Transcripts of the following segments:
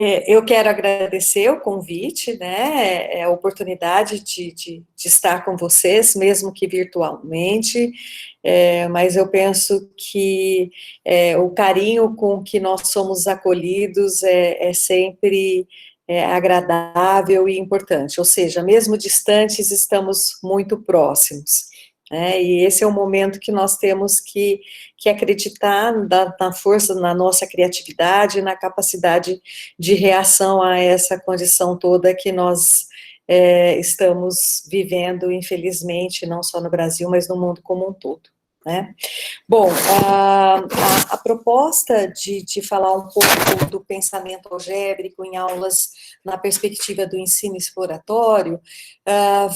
Eu quero agradecer o convite, né, a oportunidade de estar com vocês, mesmo que virtualmente, mas eu penso que o carinho com que nós somos acolhidos é sempre agradável e importante, ou seja, mesmo distantes, estamos muito próximos. Né, e esse é o momento que nós temos que acreditar na força, na nossa criatividade, na capacidade de reação a essa condição toda que nós estamos vivendo, infelizmente, não só no Brasil, mas no mundo como um todo, né? Bom, a proposta de falar um pouco do pensamento algébrico em aulas na perspectiva do ensino exploratório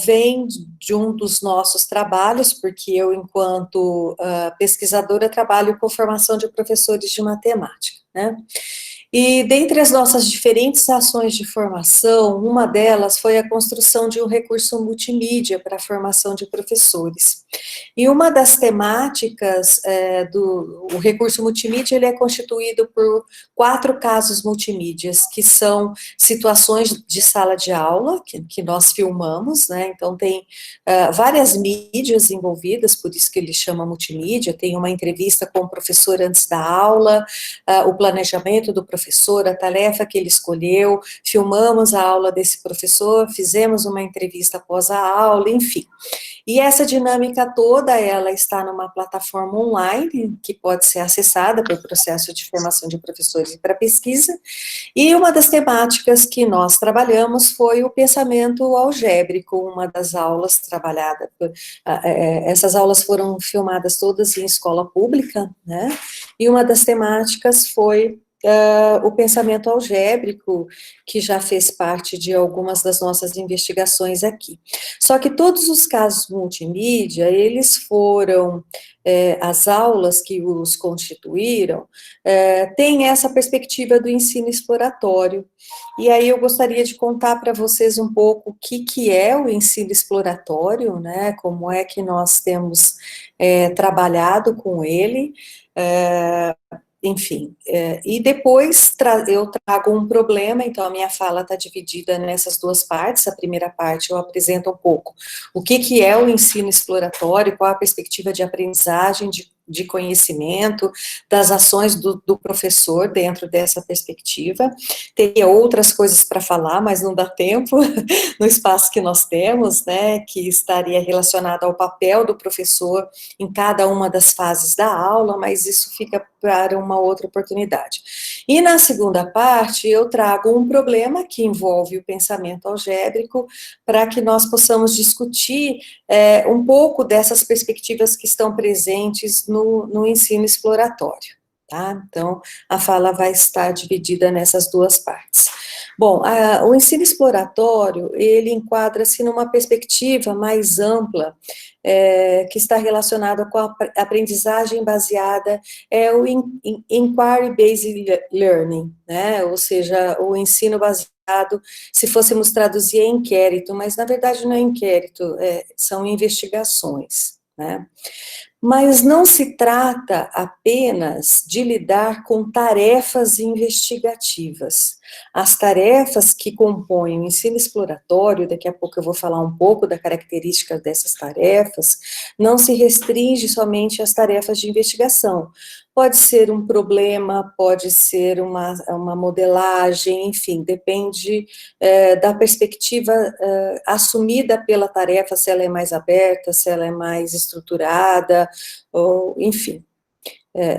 vem de um dos nossos trabalhos, porque eu, enquanto pesquisadora, trabalho com formação de professores de matemática, né? E dentre as nossas diferentes ações de formação, uma delas foi a construção de um recurso multimídia para a formação de professores. E uma das temáticas do o recurso multimídia, ele é constituído por 4 casos multimídias, que são situações de sala de aula, que nós filmamos, né, então tem várias mídias envolvidas, por isso que ele chama multimídia, tem uma entrevista com o professor antes da aula, o planejamento do professor, a tarefa que ele escolheu, filmamos a aula desse professor, fizemos uma entrevista após a aula, enfim. E essa dinâmica toda, ela está numa plataforma online, que pode ser acessada pelo processo de formação de professores e para pesquisa, e uma das temáticas que nós trabalhamos foi o pensamento algébrico, uma das aulas trabalhadas, essas aulas foram filmadas todas em escola pública, né, e uma das temáticas foi o pensamento algébrico, que já fez parte de algumas das nossas investigações aqui. Só que todos os casos multimídia, eles foram, as aulas que os constituíram, têm essa perspectiva do ensino exploratório. E aí eu gostaria de contar para vocês um pouco o que é o ensino exploratório, né, como é que nós temos trabalhado com ele, enfim, e depois eu trago um problema, então a minha fala está dividida nessas 2 partes. A primeira parte eu apresento um pouco o que é o ensino exploratório, qual a perspectiva de aprendizagem, de conhecimento, das ações do professor dentro dessa perspectiva. Teria outras coisas para falar, mas não dá tempo no espaço que nós temos, né, que estaria relacionado ao papel do professor em cada uma das fases da aula, mas isso fica para uma outra oportunidade. E na segunda parte, eu trago um problema que envolve o pensamento algébrico, para que nós possamos discutir um pouco dessas perspectivas que estão presentes no ensino exploratório, tá? Então, a fala vai estar dividida nessas 2 partes. Bom, o ensino exploratório, ele enquadra-se numa perspectiva mais ampla, que está relacionada com a aprendizagem baseada, o Inquiry-Based Learning, né, ou seja, o ensino baseado, se fôssemos traduzir, é inquérito, mas na verdade não é inquérito, são investigações, né. Mas não se trata apenas de lidar com tarefas investigativas. As tarefas que compõem o ensino exploratório, daqui a pouco eu vou falar um pouco da característica dessas tarefas, não se restringe somente às tarefas de investigação. Pode ser um problema, pode ser uma modelagem, enfim, depende da perspectiva assumida pela tarefa, se ela é mais aberta, se ela é mais estruturada, ou, enfim,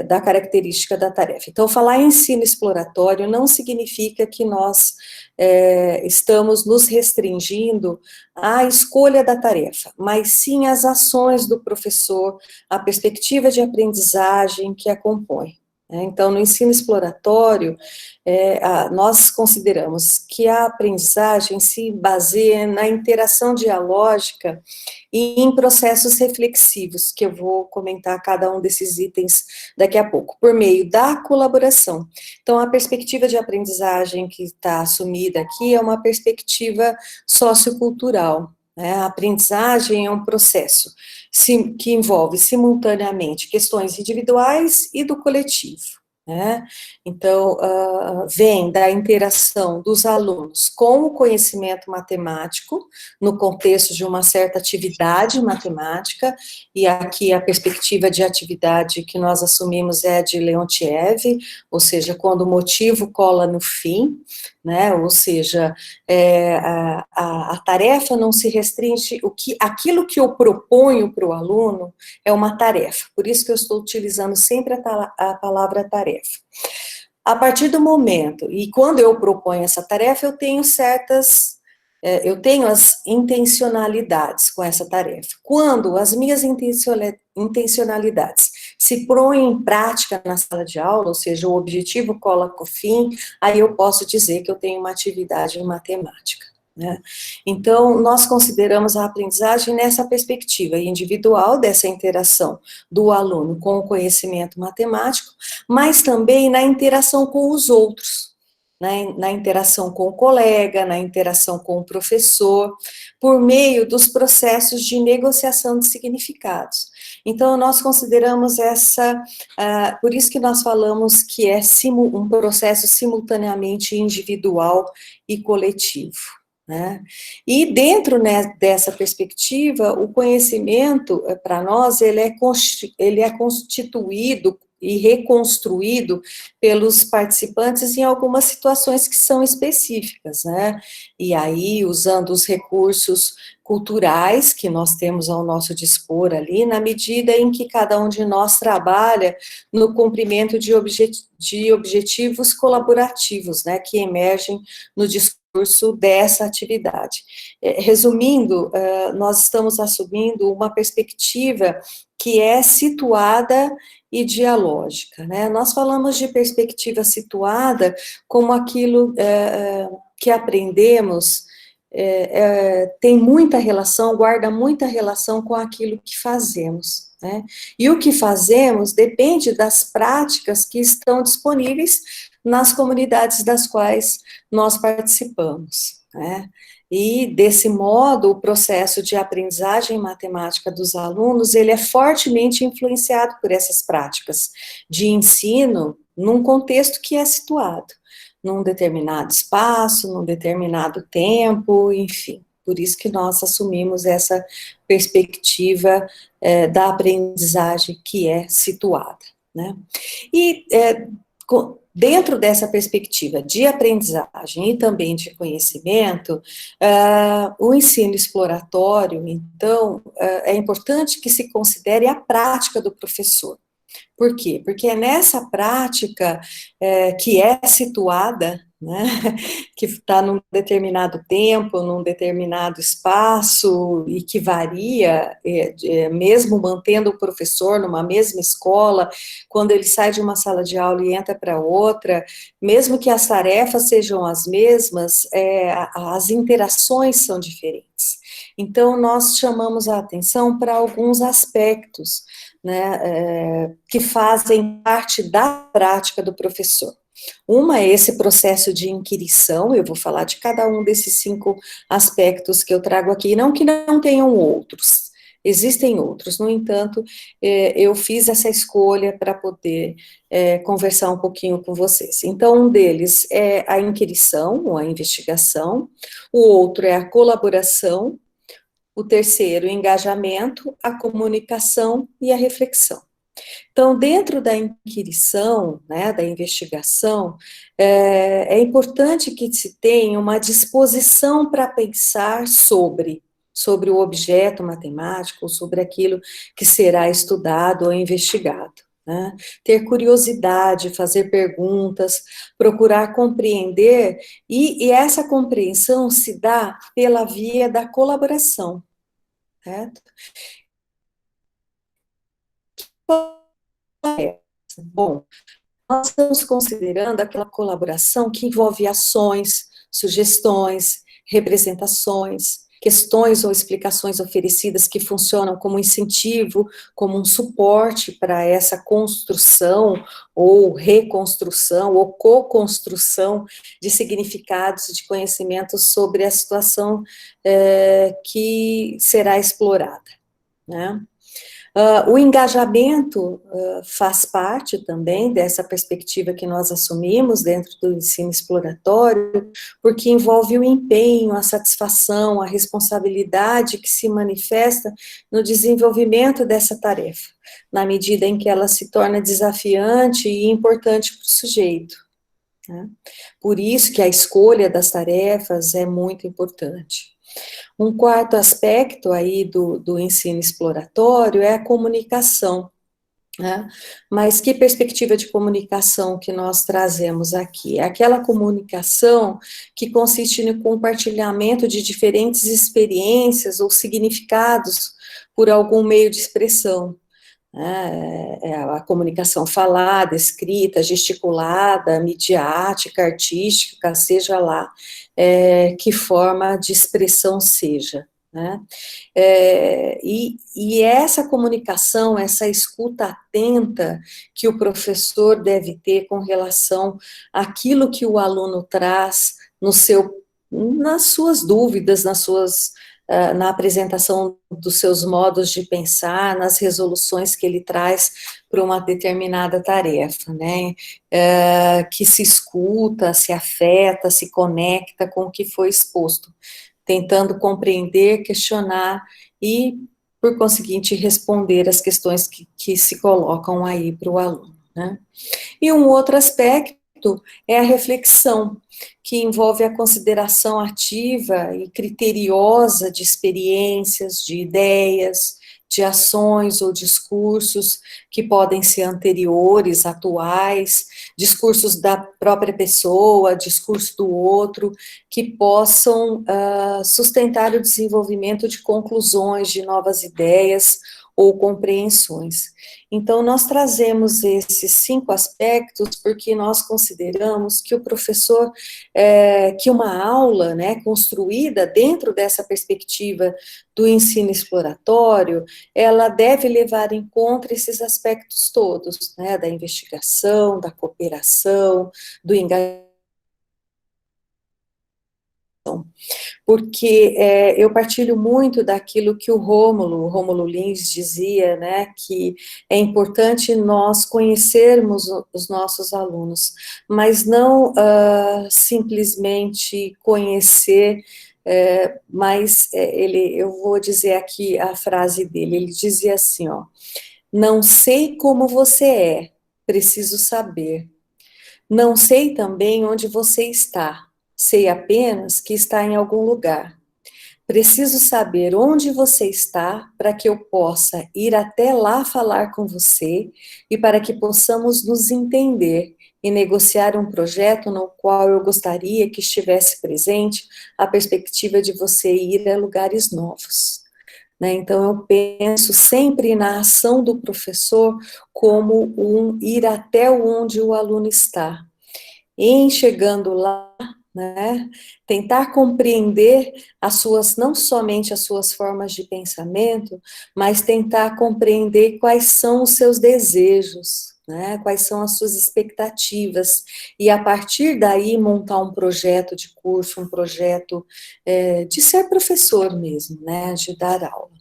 da característica da tarefa. Então, falar em ensino exploratório não significa que nós estamos nos restringindo à escolha da tarefa, mas sim às ações do professor, a perspectiva de aprendizagem que a compõe. Então, no ensino exploratório, nós consideramos que a aprendizagem se baseia na interação dialógica e em processos reflexivos, que eu vou comentar cada um desses itens daqui a pouco, por meio da colaboração. Então, a perspectiva de aprendizagem que está assumida aqui é uma perspectiva sociocultural, né? A aprendizagem é um processo que envolve simultaneamente questões individuais e do coletivo. né? Então, vem da interação dos alunos com o conhecimento matemático, no contexto de uma certa atividade matemática, e aqui a perspectiva de atividade que nós assumimos é a de Leontiev, ou seja, quando o motivo cola no fim, né? Ou seja, a tarefa não se restringe, aquilo que eu proponho para o aluno é uma tarefa, por isso que eu estou utilizando sempre a palavra tarefa. A partir do momento, e quando eu proponho essa tarefa, eu tenho as intencionalidades com essa tarefa. Quando as minhas intencionalidades se põem em prática na sala de aula, ou seja, o objetivo cola com o fim, aí eu posso dizer que eu tenho uma atividade em matemática, né? Então, nós consideramos a aprendizagem nessa perspectiva individual, dessa interação do aluno com o conhecimento matemático, mas também na interação com os outros, na interação com o colega, na interação com o professor, por meio dos processos de negociação de significados. Então, nós consideramos por isso que nós falamos que é um processo simultaneamente individual e coletivo, né? E dentro, né, dessa perspectiva, o conhecimento, para nós, ele é constituído e reconstruído pelos participantes em algumas situações que são específicas, né? E aí, usando os recursos culturais que nós temos ao nosso dispor ali, na medida em que cada um de nós trabalha no cumprimento de objetivos colaborativos, né, que emergem no discurso dessa atividade. Resumindo, nós estamos assumindo uma perspectiva que é situada e dialógica, né? Nós falamos de perspectiva situada como aquilo que aprendemos tem muita relação, guarda muita relação com aquilo que fazemos, né? E o que fazemos depende das práticas que estão disponíveis nas comunidades das quais nós participamos, né? E, desse modo, o processo de aprendizagem matemática dos alunos, ele é fortemente influenciado por essas práticas de ensino num contexto que é situado num determinado espaço, num determinado tempo, enfim. Por isso que nós assumimos essa perspectiva da aprendizagem que é situada, né? E dentro dessa perspectiva de aprendizagem e também de conhecimento, o ensino exploratório, então, é importante que se considere a prática do professor. Por quê? Porque é nessa prática que é situada, né, que está num determinado tempo, num determinado espaço, e que varia, mesmo mantendo o professor numa mesma escola, quando ele sai de uma sala de aula e entra para outra, mesmo que as tarefas sejam as mesmas, as interações são diferentes. Então, nós chamamos a atenção para alguns aspectos, né, que fazem parte da prática do professor. Uma é esse processo de inquirição, eu vou falar de cada um desses 5 aspectos que eu trago aqui, não que não tenham outros, existem outros, no entanto, eu fiz essa escolha para poder conversar um pouquinho com vocês. Então, um deles é a inquirição, ou a investigação, o outro é a colaboração, o terceiro, o engajamento, a comunicação e a reflexão. Então, dentro da inquirição, né, da investigação, é importante que se tenha uma disposição para pensar sobre o objeto matemático, sobre aquilo que será estudado ou investigado, né? Ter curiosidade, fazer perguntas, procurar compreender, e essa compreensão se dá pela via da colaboração, certo? Bom, nós estamos considerando aquela colaboração que envolve ações, sugestões, representações, questões ou explicações oferecidas que funcionam como incentivo, como um suporte para essa construção, ou reconstrução, ou co-construção de significados de conhecimentos sobre a situação que será explorada, né? O engajamento faz parte também dessa perspectiva que nós assumimos dentro do ensino exploratório, porque envolve o empenho, a satisfação, a responsabilidade que se manifesta no desenvolvimento dessa tarefa, na medida em que ela se torna desafiante e importante para o sujeito, né? Por isso que a escolha das tarefas é muito importante. Um quarto aspecto aí do ensino exploratório é a comunicação, né? Mas que perspectiva de comunicação que nós trazemos aqui? É aquela comunicação que consiste no compartilhamento de diferentes experiências ou significados por algum meio de expressão, né? É a comunicação falada, escrita, gesticulada, midiática, artística, seja lá que forma de expressão seja, né? E essa comunicação, essa escuta atenta que o professor deve ter com relação àquilo que o aluno traz nas suas dúvidas, na apresentação dos seus modos de pensar, nas resoluções que ele traz para uma determinada tarefa, né? Que se escuta, se afeta, se conecta com o que foi exposto, tentando compreender, questionar e, por conseguinte, responder as questões que se colocam aí para o aluno, né? E um outro aspecto é a reflexão, que envolve a consideração ativa e criteriosa de experiências, de ideias, de ações ou discursos que podem ser anteriores, atuais, discursos da própria pessoa, discurso do outro, que possam sustentar o desenvolvimento de conclusões, de novas ideias ou compreensões. Então, nós trazemos esses 5 aspectos porque nós consideramos que o professor, que uma aula, né, construída dentro dessa perspectiva do ensino exploratório, ela deve levar em conta esses aspectos todos, né, da investigação, da cooperação, do engajamento, porque eu partilho muito daquilo que o Rômulo Lins dizia, né, que é importante nós conhecermos os nossos alunos, mas não simplesmente conhecer, mas eu vou dizer aqui a frase dele, ele dizia assim, ó: não sei como você é, preciso saber. Não sei também onde você está, sei apenas que está em algum lugar. Preciso saber onde você está para que eu possa ir até lá falar com você e para que possamos nos entender e negociar um projeto no qual eu gostaria que estivesse presente a perspectiva de você ir a lugares novos, né? Então, eu penso sempre na ação do professor como um ir até onde o aluno está. Em chegando lá, né, tentar compreender não somente as suas formas de pensamento, mas tentar compreender quais são os seus desejos, né, quais são as suas expectativas, e a partir daí montar um projeto de curso, um projeto de ser professor mesmo, né, de dar aula.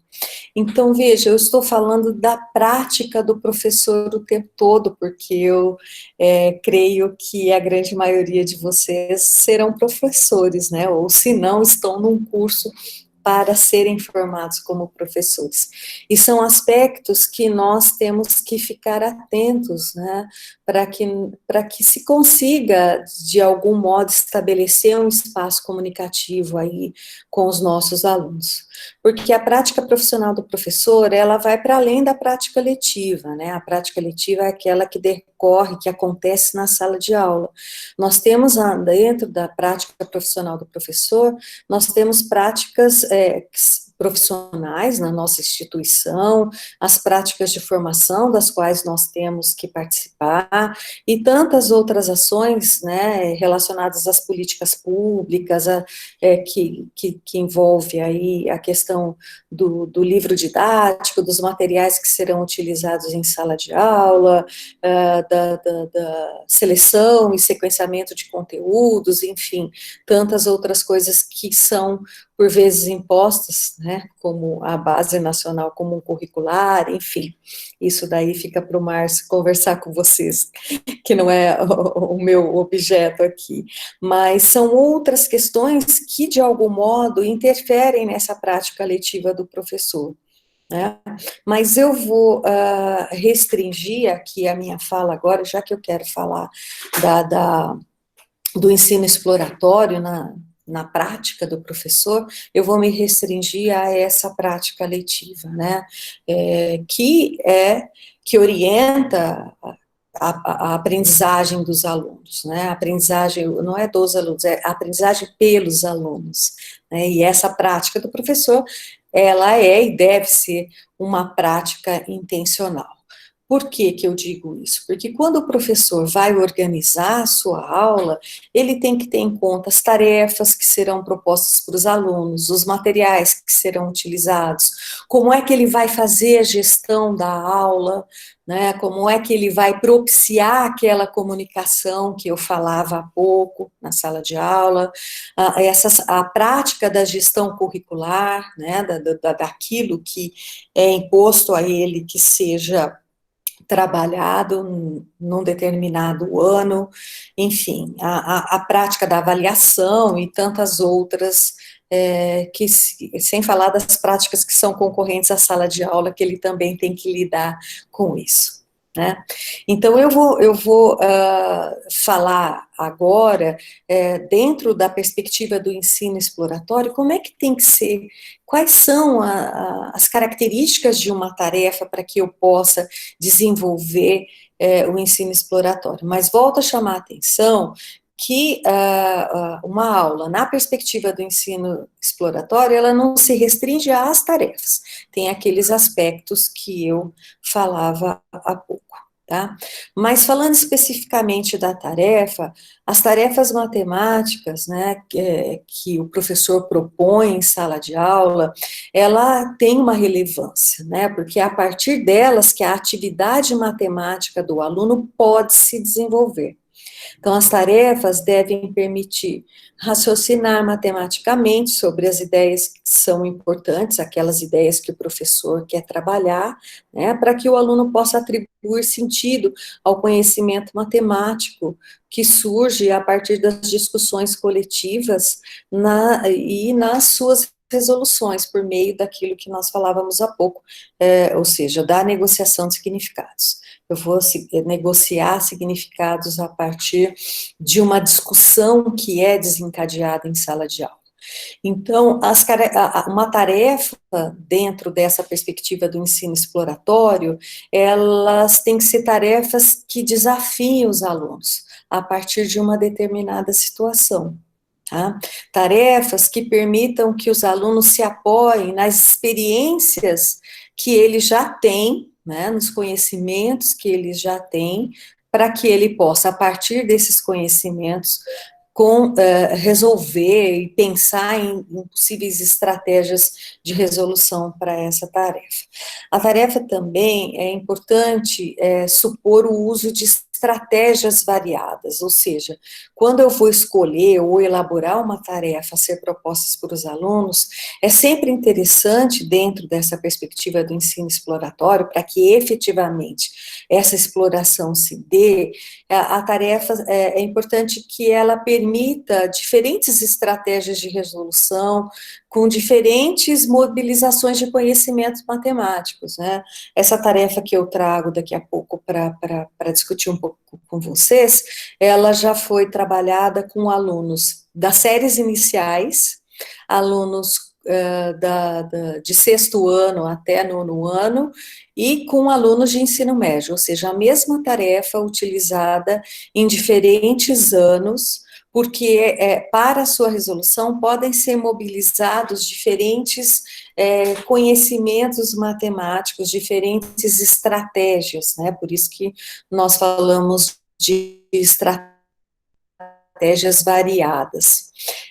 Então, veja, eu estou falando da prática do professor o tempo todo, porque eu creio que a grande maioria de vocês serão professores, né? Ou se não, estão num curso para serem formados como professores. E são aspectos que nós temos que ficar atentos, né, para que se consiga, de algum modo, estabelecer um espaço comunicativo aí com os nossos alunos. Porque a prática profissional do professor, ela vai para além da prática letiva, né, a prática letiva é aquela que decorre, que acontece na sala de aula. Nós temos, dentro da prática profissional do professor, nós temos práticas profissionais na nossa instituição, as práticas de formação das quais nós temos que participar, e tantas outras ações, né, relacionadas às políticas públicas, que envolve aí a questão do livro didático, dos materiais que serão utilizados em sala de aula, da seleção e sequenciamento de conteúdos, enfim, tantas outras coisas que são por vezes impostas, né, como a Base Nacional Comum Curricular, enfim, isso daí fica para o Márcio conversar com vocês, que não é o meu objeto aqui, mas são outras questões que, de algum modo, interferem nessa prática letiva do professor, né? Mas eu vou restringir aqui a minha fala agora, já que eu quero falar do ensino exploratório na prática do professor, eu vou me restringir a essa prática letiva, né, que orienta a aprendizagem dos alunos, né, a aprendizagem não é dos alunos, é a aprendizagem pelos alunos, né, e essa prática do professor, ela é e deve ser uma prática intencional. Por que que eu digo isso? Porque quando o professor vai organizar a sua aula, ele tem que ter em conta as tarefas que serão propostas para os alunos, os materiais que serão utilizados, como é que ele vai fazer a gestão da aula, né, como é que ele vai propiciar aquela comunicação que eu falava há pouco na sala de aula, a prática da gestão curricular, né, daquilo que é imposto a ele que seja trabalhado num determinado ano, enfim, a prática da avaliação e tantas outras, sem falar das práticas que são concorrentes à sala de aula, que ele também tem que lidar com isso, né? Então, eu vou falar agora, dentro da perspectiva do ensino exploratório, como é que tem que ser, quais são as características de uma tarefa para que eu possa desenvolver o ensino exploratório. Mas volto a chamar a atenção que uma aula, na perspectiva do ensino exploratório, ela não se restringe às tarefas, tem aqueles aspectos que eu falava há pouco, tá? Mas falando especificamente da tarefa, as tarefas matemáticas, né, que o professor propõe em sala de aula, ela tem uma relevância, né, porque é a partir delas que a atividade matemática do aluno pode se desenvolver. Então, as tarefas devem permitir raciocinar matematicamente sobre as ideias que são importantes, aquelas ideias que o professor quer trabalhar, né, para que o aluno possa atribuir sentido ao conhecimento matemático que surge a partir das discussões coletivas e nas suas resoluções, por meio daquilo que nós falávamos há pouco, ou seja, da negociação de significados. Eu vou negociar significados a partir de uma discussão que é desencadeada em sala de aula. Então, uma tarefa dentro dessa perspectiva do ensino exploratório, elas têm que ser tarefas que desafiem os alunos a partir de uma determinada situação. Tá? Tarefas que permitam que os alunos se apoiem nas experiências que eles já têm, né, nos conhecimentos que eles já têm, para que ele possa, a partir desses conhecimentos, resolver e pensar em possíveis estratégias de resolução para essa tarefa. A tarefa também é importante supor o uso de estratégias variadas, ou seja, quando eu vou escolher ou elaborar uma tarefa a ser proposta para os alunos, é sempre interessante, dentro dessa perspectiva do ensino exploratório, para que efetivamente essa exploração se dê, a tarefa é importante que ela permita diferentes estratégias de resolução, com diferentes mobilizações de conhecimentos matemáticos, né? Essa tarefa que eu trago daqui a pouco para discutir um pouco com vocês, ela já foi trabalhada com alunos das séries iniciais, alunos de sexto ano até nono ano, e com alunos de ensino médio, ou seja, a mesma tarefa utilizada em diferentes anos, porque para a sua resolução podem ser mobilizados diferentes conhecimentos matemáticos, diferentes estratégias, né? Por isso que nós falamos de estratégias variadas.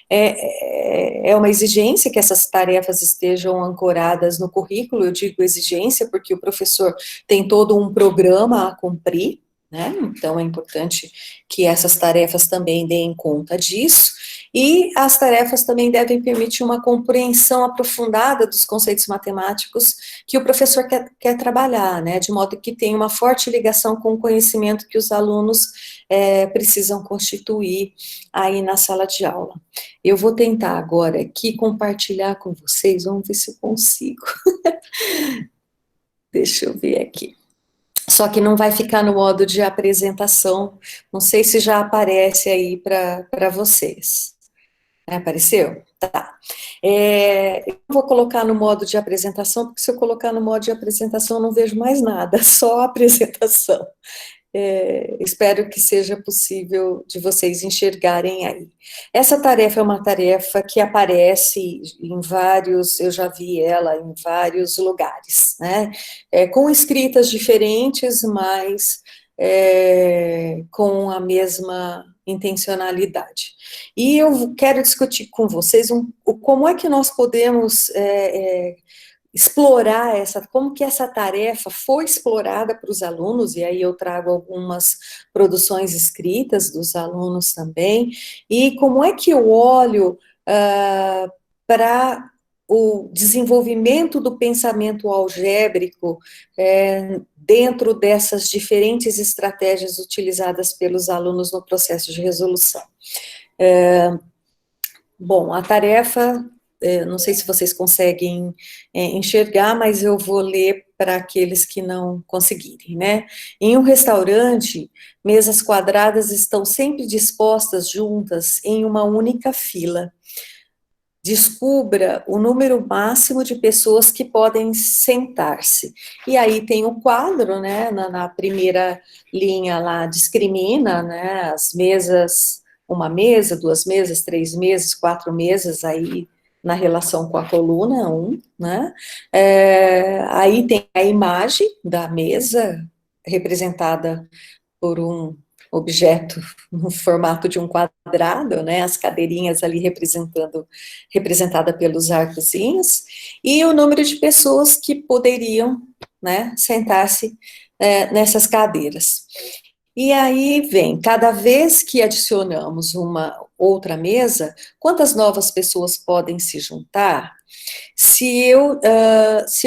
É uma exigência que essas tarefas estejam ancoradas no currículo, eu digo exigência porque o professor tem todo um programa a cumprir, né? Então é importante que essas tarefas também deem conta disso, E as tarefas também devem permitir uma compreensão aprofundada dos conceitos matemáticos que o professor quer trabalhar, né, de modo que tenha uma forte ligação com o conhecimento que os alunos precisam constituir aí na sala de aula. Eu vou tentar agora aqui compartilhar com vocês, vamos ver se eu consigo. Deixa eu ver aqui. Só que não vai ficar no modo de apresentação, não sei se já aparece aí para vocês. Apareceu? Tá. Eu vou colocar no modo de apresentação, porque se eu colocar no modo de apresentação eu não vejo mais nada, só a apresentação. Espero que seja possível de vocês enxergarem aí. Essa tarefa é uma tarefa que aparece em vários, eu já vi ela em vários lugares, né? Com escritas diferentes, mas com a mesma intencionalidade. E eu quero discutir com vocês como é que nós podemos explorar como que essa tarefa foi explorada para os alunos, e aí eu trago algumas produções escritas dos alunos também, e como é que eu olho para o desenvolvimento do pensamento algébrico dentro dessas diferentes estratégias utilizadas pelos alunos no processo de resolução. Bom, a tarefa, não sei se vocês conseguem enxergar, mas eu vou ler para aqueles que não conseguirem, né? Em um restaurante, mesas quadradas estão sempre dispostas juntas em uma única fila. Descubra o número máximo de pessoas que podem sentar-se. E aí tem o quadro, né, na primeira linha lá, discrimina, né, as mesas, uma mesa, duas mesas, três mesas, quatro mesas, aí na relação com a coluna, né, aí tem a imagem da mesa, representada por um objeto no formato de um quadrado, né, as cadeirinhas ali representada pelos arcozinhos, e o número de pessoas que poderiam, né, sentar-se nessas cadeiras. E aí vem, cada vez que adicionamos uma outra mesa, quantas novas pessoas podem se juntar? Se eu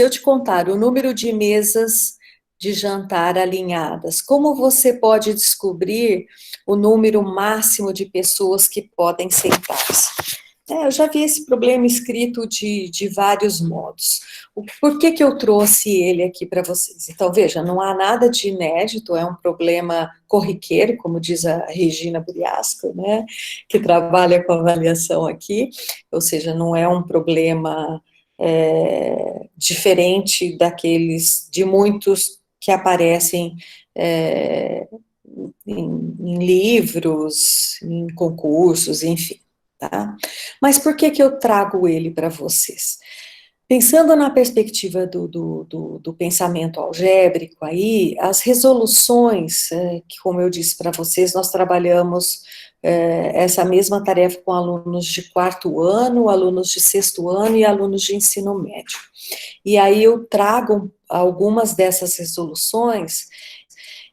te contar o número de mesas de jantar alinhadas, como você pode descobrir o número máximo de pessoas que podem sentar-se? Eu já vi esse problema escrito de vários modos. Por que eu trouxe ele aqui para vocês? Então, veja, não há nada de inédito, é um problema corriqueiro, como diz a Regina Buriasco, né, que trabalha com avaliação aqui, ou seja, não é um problema diferente de muitos que aparecem em livros, em concursos, enfim, tá? Mas por que eu trago ele para vocês? Pensando na perspectiva do pensamento algébrico aí, as resoluções, que como eu disse para vocês, nós trabalhamos essa mesma tarefa com alunos de quarto ano, alunos de sexto ano e alunos de ensino médio. E aí eu trago algumas dessas resoluções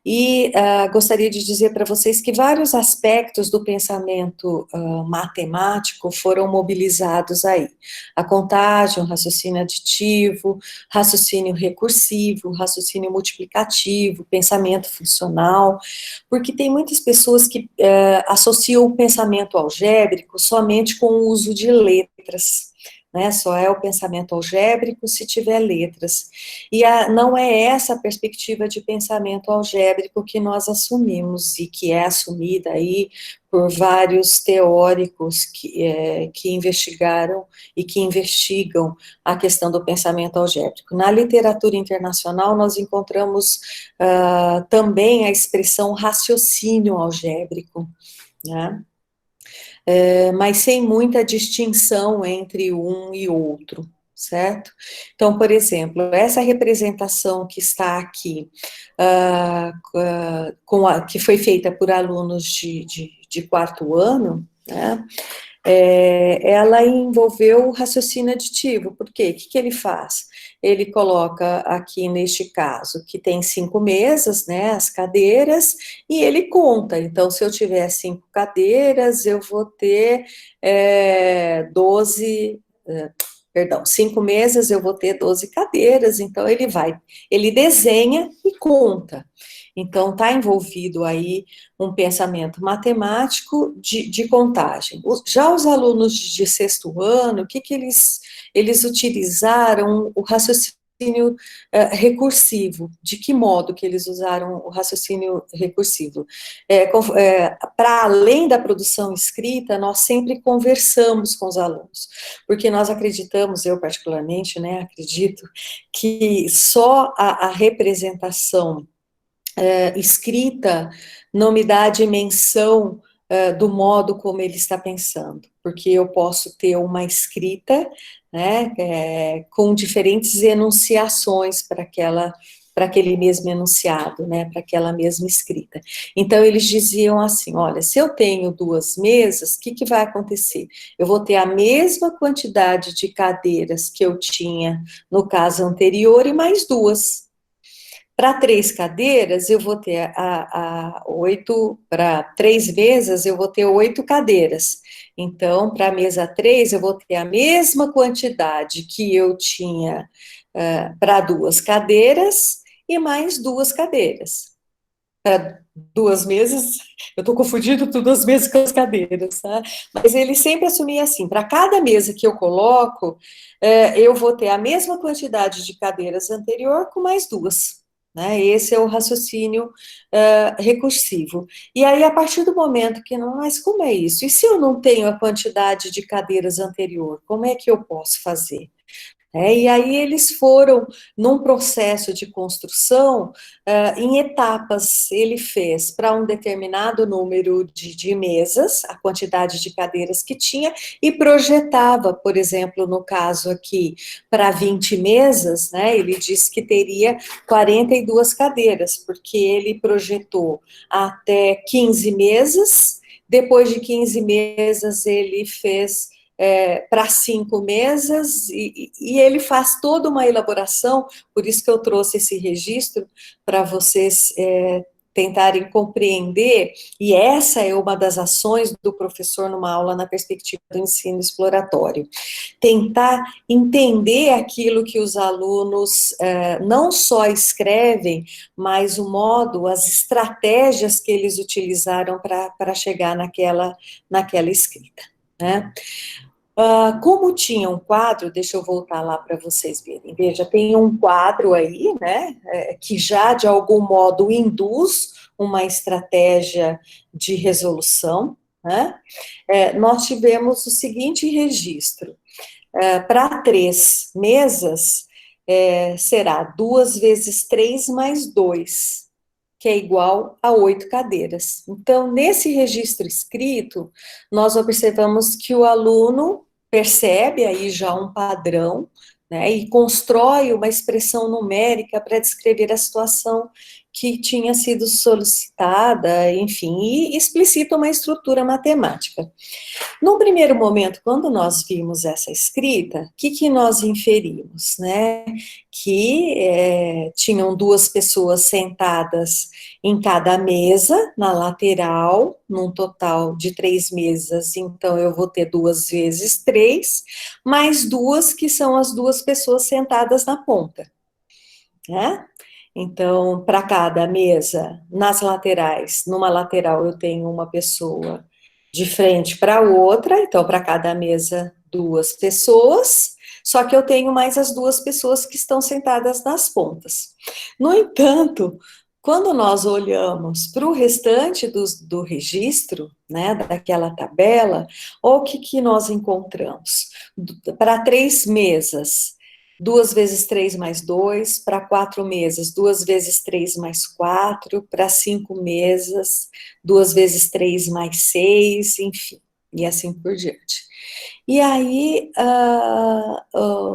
e gostaria de dizer para vocês que vários aspectos do pensamento matemático foram mobilizados aí. A contagem, o raciocínio aditivo, raciocínio recursivo, raciocínio multiplicativo, pensamento funcional, porque tem muitas pessoas que associam o pensamento algébrico somente com o uso de letras, né, só é o pensamento algébrico se tiver letras, e não é essa a perspectiva de pensamento algébrico que nós assumimos, e que é assumida aí por vários teóricos que investigaram e que investigam a questão do pensamento algébrico. Na literatura internacional, nós encontramos também a expressão raciocínio algébrico, né, mas sem muita distinção entre um e outro, certo? Então, por exemplo, essa representação que está aqui, que foi feita por alunos de quarto ano, né, ela envolveu o raciocínio aditivo. Por quê? O que que ele faz? Ele coloca aqui, neste caso, que tem 5 mesas, né, as cadeiras, e ele conta. Então, se eu tiver 5 cadeiras, eu vou ter 12, perdão, 5 mesas, eu vou ter 12 cadeiras. Então, ele desenha e conta. Então, está envolvido aí um pensamento matemático de contagem. Já os alunos de sexto ano, o que que eles utilizaram o raciocínio recursivo? De que modo que eles usaram o raciocínio recursivo? Para além da produção escrita, nós sempre conversamos com os alunos, porque nós acreditamos, eu particularmente, né, acredito, que só a representação escrita não me dá a dimensão do modo como ele está pensando, porque eu posso ter uma escrita, né, com diferentes enunciações para aquele mesmo enunciado, né, para aquela mesma escrita. Então, eles diziam assim, olha, se eu tenho 2 mesas, o que que vai acontecer? Eu vou ter a mesma quantidade de cadeiras que eu tinha no caso anterior e mais 2. Para 3 cadeiras, eu vou ter para 3 mesas, eu vou ter 8 cadeiras. Então, para a mesa 3, eu vou ter a mesma quantidade que eu tinha para 2 cadeiras e mais 2 cadeiras. Para 2 mesas, eu estou confundindo tudo as mesas com as cadeiras, tá? Mas ele sempre assumia assim, para cada mesa que eu coloco, eu vou ter a mesma quantidade de cadeiras anterior com mais 2. Né? Esse é o raciocínio recursivo. E aí, a partir do momento que não, mas como é isso? E se eu não tenho a quantidade de cadeiras anterior, como é que eu posso fazer? E aí eles foram num processo de construção em etapas. Ele fez para um determinado número de mesas, a quantidade de cadeiras que tinha, e projetava, por exemplo, no caso aqui, para 20 mesas, né, ele disse que teria 42 cadeiras, porque ele projetou até 15 mesas, depois de 15 mesas ele fez para 5 mesas, e ele faz toda uma elaboração, por isso que eu trouxe esse registro, para vocês tentarem compreender, e essa é uma das ações do professor numa aula na perspectiva do ensino exploratório, tentar entender aquilo que os alunos não só escrevem, mas o modo, as estratégias que eles utilizaram para chegar naquela escrita, né? Como tinha um quadro, deixa eu voltar lá para vocês verem. Veja, tem um quadro aí, né, que já de algum modo induz uma estratégia de resolução, né? Nós tivemos o seguinte registro: para 3 mesas, será 2 vezes 3 mais 2, que é igual a 8 cadeiras. Então, nesse registro escrito, nós observamos que o aluno percebe aí já um padrão, né, e constrói uma expressão numérica para descrever a situação que tinha sido solicitada, enfim, e explicita uma estrutura matemática. Num primeiro momento, quando nós vimos essa escrita, o que que nós inferimos, né? Que tinham 2 pessoas sentadas em cada mesa, na lateral, num total de 3 mesas, então eu vou ter 2 vezes 3, mais 2 que são as 2 pessoas sentadas na ponta, né? Então, para cada mesa, nas laterais, numa lateral eu tenho uma pessoa de frente para a outra, então para cada mesa 2 pessoas, só que eu tenho mais as 2 pessoas que estão sentadas nas pontas. No entanto, quando nós olhamos para o restante do registro, né, daquela tabela, o que nós encontramos? Para 3 mesas, 2 vezes 3 mais 2, para 4 mesas, 2 vezes 3 mais 4, para 5 mesas, 2 vezes 3 mais 6, enfim, e assim por diante. E aí,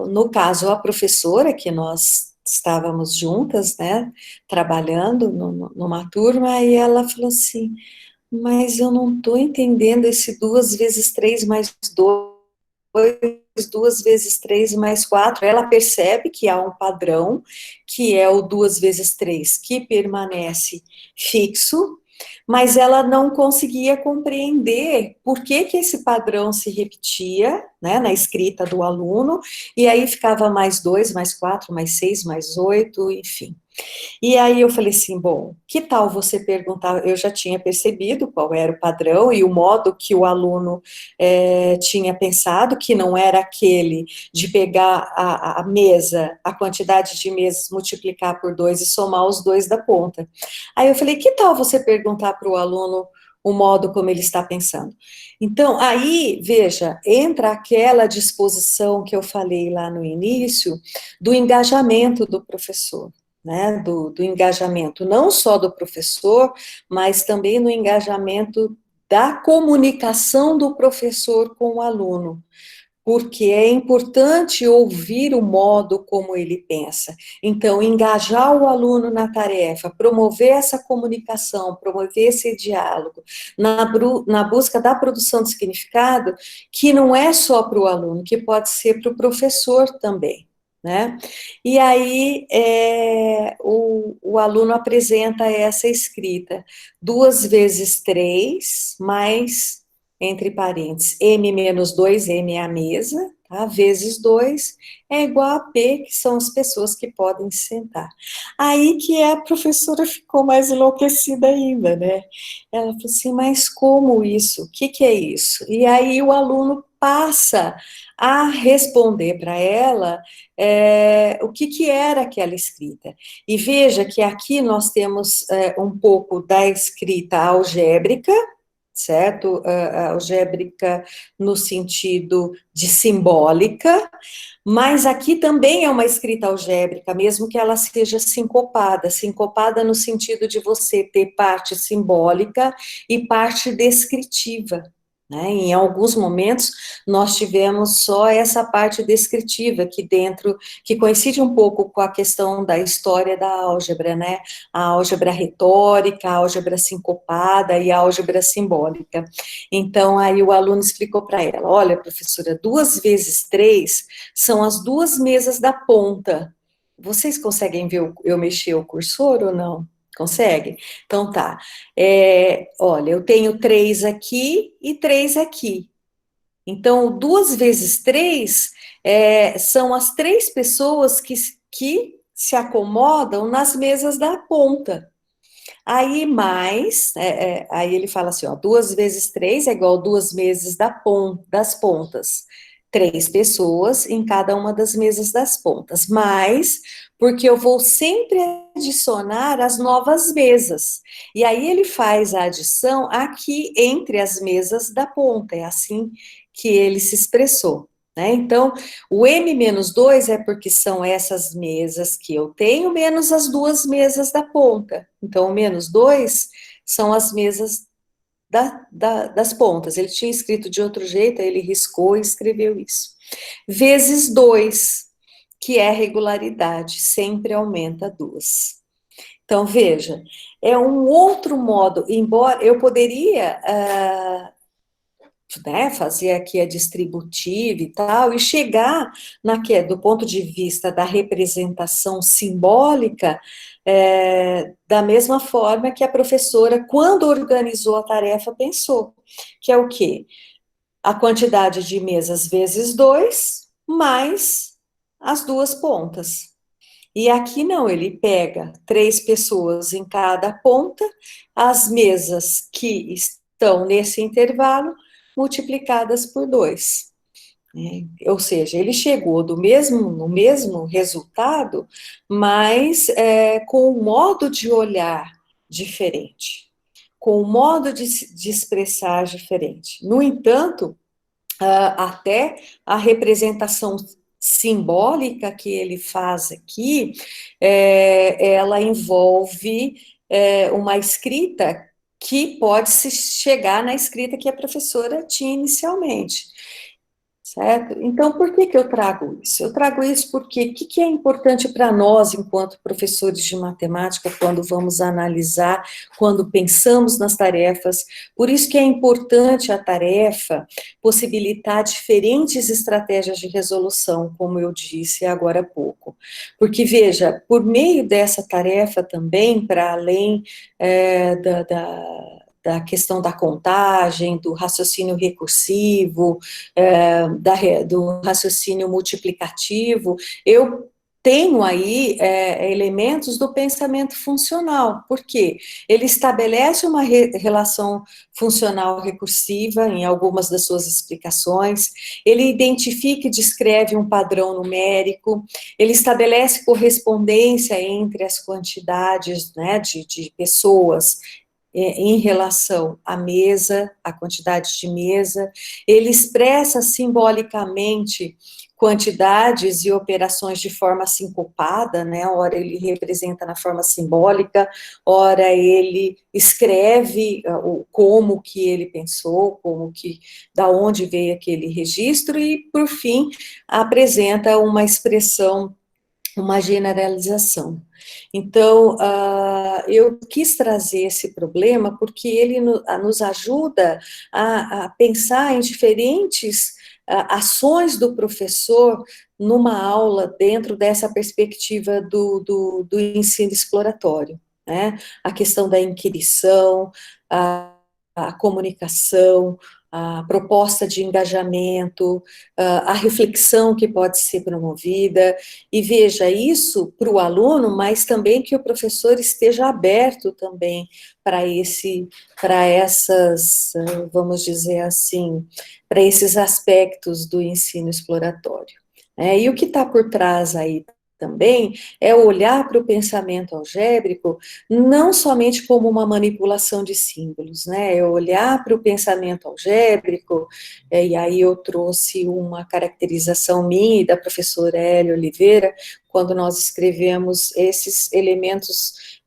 no caso, a professora, que nós estávamos juntas, né, trabalhando numa turma, e ela falou assim, mas eu não estou entendendo esse 2 vezes 3 mais 2, 2 vezes 3 mais 4. Ela percebe que há um padrão, que é o 2 vezes 3, que permanece fixo, mas ela não conseguia compreender por que que esse padrão se repetia, né, na escrita do aluno, e aí ficava mais 2, mais 4, mais 6, mais 8, enfim. E aí eu falei assim, bom, que tal você perguntar, eu já tinha percebido qual era o padrão e o modo que o aluno tinha pensado, que não era aquele de pegar a mesa, a quantidade de mesas, multiplicar por 2 e somar os dois da ponta. Aí eu falei, que tal você perguntar para o aluno o modo como ele está pensando? Então, aí, veja, entra aquela disposição que eu falei lá no início, do engajamento do professor, né, do engajamento, não só do professor, mas também no engajamento da comunicação do professor com o aluno, porque é importante ouvir o modo como ele pensa. Então, engajar o aluno na tarefa, promover essa comunicação, promover esse diálogo, na busca da produção de significado, que não é só para o aluno, que pode ser para o professor também. Né? E aí o aluno apresenta essa escrita, 2 vezes 3 mais, entre parênteses, m menos 2, m é a mesa, tá? Vezes 2 é igual a P, que são as pessoas que podem sentar. Aí que a professora ficou mais enlouquecida ainda, né? Ela falou assim, mas como isso? O que que é isso? E aí o aluno passa a responder para ela o que que era aquela escrita. E veja que aqui nós temos um pouco da escrita algébrica, certo? Algébrica no sentido de simbólica, mas aqui também é uma escrita algébrica, mesmo que ela seja sincopada, sincopada no sentido de você ter parte simbólica e parte descritiva. Né? Em alguns momentos, nós tivemos só essa parte descritiva, que dentro, que coincide um pouco com a questão da história da álgebra, né? A álgebra retórica, a álgebra sincopada e a álgebra simbólica. Então, aí o aluno explicou para ela, olha, professora, 2 vezes 3 são as 2 mesas da ponta. Vocês conseguem ver eu mexer o cursor ou não? Consegue? Então tá. Olha, eu tenho 3 aqui e 3 aqui. Então, 2 vezes 3 são as 3 pessoas que se acomodam nas mesas da ponta. Aí mais, aí ele fala assim, ó, 2 vezes 3 é igual a 2 mesas das pontas. 3 pessoas em cada uma das mesas das pontas, mas porque eu vou sempre adicionar as novas mesas. E aí ele faz a adição aqui entre as mesas da ponta, é assim que ele se expressou. Né? Então, o M menos 2 é porque são essas mesas que eu tenho, menos as 2 mesas da ponta. Então, o menos 2 são as mesas das pontas. Ele tinha escrito de outro jeito, aí ele riscou e escreveu isso. Vezes 2, que é regularidade, sempre aumenta 2. Então, veja, é um outro modo, embora eu poderia né, fazer aqui a distributiva e tal, e chegar do ponto de vista da representação simbólica, da mesma forma que a professora, quando organizou a tarefa, pensou, que é o quê? A quantidade de mesas vezes 2, mais as 2 pontas. E aqui não, ele pega 3 pessoas em cada ponta, as mesas que estão nesse intervalo, multiplicadas por 2. Ou seja, ele chegou no mesmo resultado, mas com um modo de olhar diferente, com um modo de expressar diferente. No entanto, até a representação simbólica que ele faz aqui, ela envolve uma escrita que pode se chegar na escrita que a professora tinha inicialmente. certo? Então, por que que eu trago isso? Eu trago isso porque o que que é importante para nós, enquanto professores de matemática, quando vamos analisar, quando pensamos nas tarefas, por isso que é importante a tarefa possibilitar diferentes estratégias de resolução, como eu disse agora há pouco. Porque, veja, por meio dessa tarefa também, para além da questão da contagem, do raciocínio recursivo, do raciocínio multiplicativo, eu tenho aí elementos do pensamento funcional, porque ele estabelece uma relação funcional recursiva em algumas das suas explicações, ele identifica e descreve um padrão numérico, ele estabelece correspondência entre as quantidades, né, de pessoas em relação à mesa, à quantidade de mesa, ele expressa simbolicamente quantidades e operações de forma sincopada, né? Ora ele representa na forma simbólica, ora ele escreve o como que ele pensou, como que, da onde veio aquele registro, e, por fim, apresenta uma expressão, uma generalização. Então, eu quis trazer esse problema porque ele nos ajuda a pensar em diferentes ações do professor numa aula dentro dessa perspectiva do ensino exploratório, né? A questão da inquirição, a comunicação, a proposta de engajamento, a reflexão que pode ser promovida, e veja isso para o aluno, mas também que o professor esteja aberto também para essas, vamos dizer assim, para esses aspectos do ensino exploratório. E o que está por trás aí também é olhar para o pensamento algébrico não somente como uma manipulação de símbolos, né? É olhar para o pensamento algébrico, e aí eu trouxe uma caracterização minha e da professora Hélia Oliveira, quando nós escrevemos esses elementos,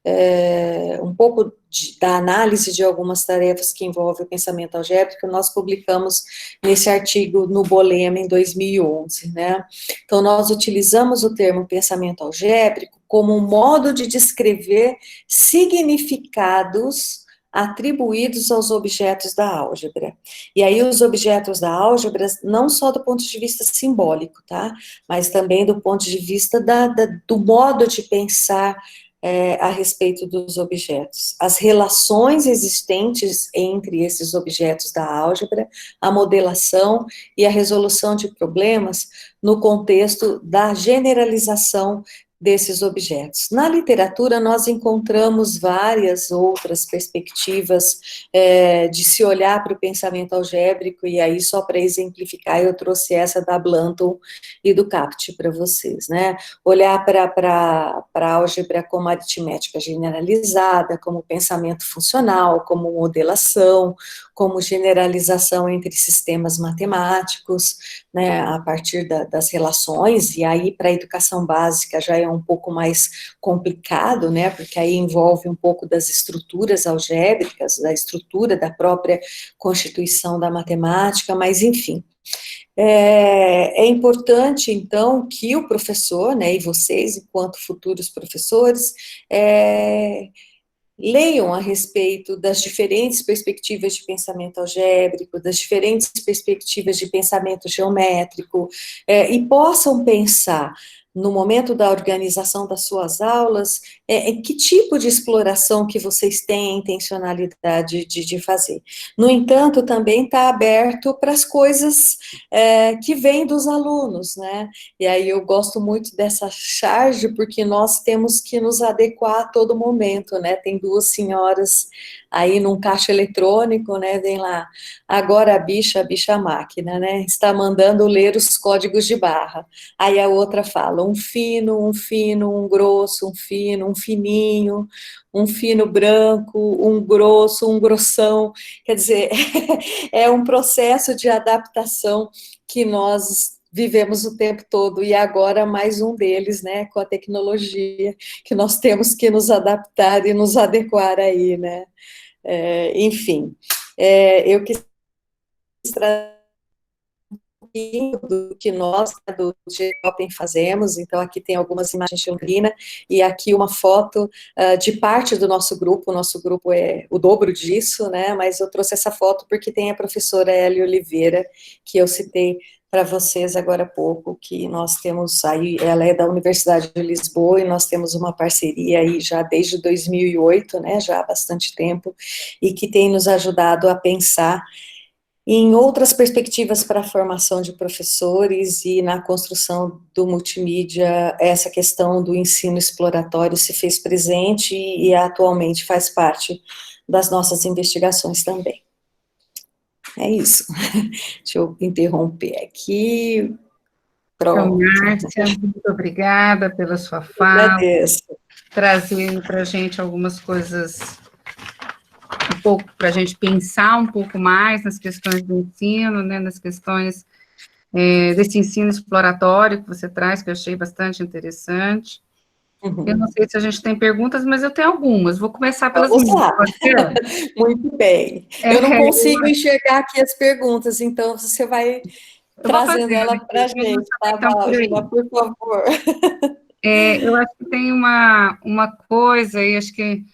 um pouco da análise de algumas tarefas que envolvem o pensamento algébrico, nós publicamos nesse artigo no Bolema em 2011, né? Então, nós utilizamos o termo pensamento algébrico como um modo de descrever significados atribuídos aos objetos da álgebra. E aí os objetos da álgebra, não só do ponto de vista simbólico, tá? Mas também do ponto de vista do modo de pensar a respeito dos objetos. As relações existentes entre esses objetos da álgebra, a modelação e a resolução de problemas no contexto da generalização desses objetos. Na literatura, nós encontramos várias outras perspectivas de se olhar para o pensamento algébrico, e aí, só para exemplificar, eu trouxe essa da Blanton e do Capti para vocês, né? Olhar para a álgebra como aritmética generalizada, como pensamento funcional, como modelação, como generalização entre sistemas matemáticos, né, a partir das relações, e aí para a educação básica já é um pouco mais complicado, né, porque aí envolve um pouco das estruturas algébricas, da estrutura da própria constituição da matemática, mas enfim. É importante, então, que o professor, né, e vocês, enquanto futuros professores, leiam a respeito das diferentes perspectivas de pensamento algébrico, das diferentes perspectivas de pensamento geométrico, e possam pensar, no momento da organização das suas aulas, em que tipo de exploração que vocês têm a intencionalidade de fazer. No entanto, também está aberto para as coisas que vêm dos alunos, né? E aí eu gosto muito dessa charge, porque nós temos que nos adequar a todo momento, né? Tem duas senhoras aí num caixa eletrônico, né? Vem lá, agora a bicha máquina, né? Está mandando ler os códigos de barra. Aí a outra fala, um fino, um grosso, um fino, um fininho, um fino branco, um grosso, um grossão. Quer dizer, é um processo de adaptação que nós vivemos o tempo todo, e agora mais um deles, né, com a tecnologia, que nós temos que nos adaptar e nos adequar aí, né, enfim, eu quis trazer pouquinho do que nós, né, do G-Open fazemos. Então, aqui tem algumas imagens de Londrina, e aqui uma foto de parte do nosso grupo. O nosso grupo é o dobro disso, né, mas eu trouxe essa foto porque tem a professora Elia Oliveira, que eu citei para vocês agora há pouco, que nós temos aí, ela é da Universidade de Lisboa, e nós temos uma parceria aí já desde 2008, né, já há bastante tempo, e que tem nos ajudado a pensar em outras perspectivas para a formação de professores e na construção do multimídia. Essa questão do ensino exploratório se fez presente e atualmente faz parte das nossas investigações também. É isso. Deixa eu interromper aqui. Então, Pronto. Márcia, muito obrigada pela sua Eu fala, agradeço. trazendo para a gente algumas coisas, um pouco para a gente pensar um pouco mais nas questões do ensino, né, nas questões desse ensino exploratório que você traz, que eu achei bastante interessante. Eu não sei se a gente tem perguntas, mas eu tenho algumas. Vou começar pelas Vamos minhas, lá. pode ser? Muito bem. Eu não consigo enxergar aqui as perguntas, então você vai Eu vou fazer, trazendo ela para a gente, tá, então, por aí. Valgina, por favor. Eu acho que tem uma coisa aí, acho que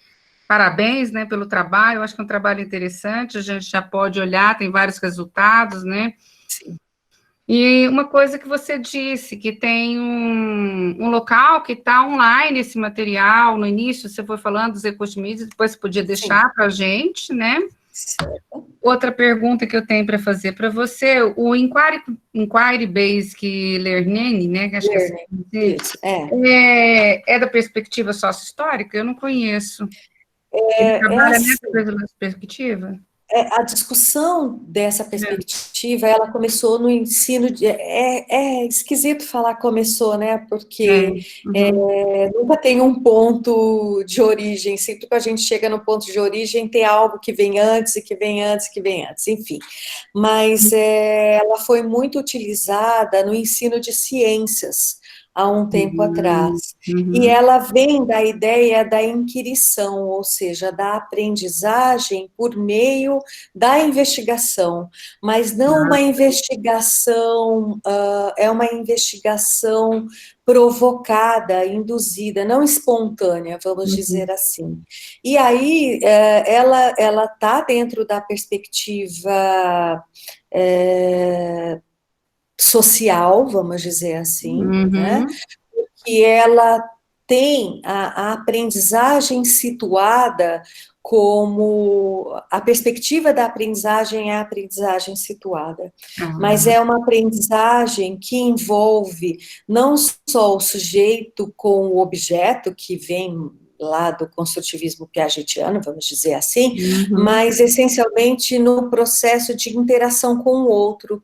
parabéns, né, pelo trabalho, eu acho que é um trabalho interessante, a gente já pode olhar, tem vários resultados, né? Sim. E uma coisa que você disse, que tem um local que está online esse material, no início você foi falando dos ecosmídias, depois você podia deixar para a gente, né? Certo. Outra pergunta que eu tenho para fazer para você, o Inquiry Based Learning, né, que acho que é assim que Isso, é da perspectiva sócio-histórica? Eu não conheço. Ele é trabalha assim. nessa perspectiva? A discussão dessa perspectiva, ela começou no ensino é esquisito falar começou, né, porque nunca tem um ponto de origem, sempre que a gente chega no ponto de origem, tem algo que vem antes, e que vem antes, que vem antes, enfim, mas ela foi muito utilizada no ensino de ciências, há um tempo atrás, e ela vem da ideia da inquirição, ou seja, da aprendizagem por meio da investigação, mas não uma investigação, é uma investigação provocada, induzida, não espontânea, vamos dizer assim. E aí, ela está dentro da perspectiva social, vamos dizer assim, né? Que ela tem a aprendizagem situada como a perspectiva da aprendizagem é a aprendizagem situada, mas é uma aprendizagem que envolve não só o sujeito com o objeto, que vem lá do construtivismo piagetiano, vamos dizer assim, mas essencialmente no processo de interação com o outro,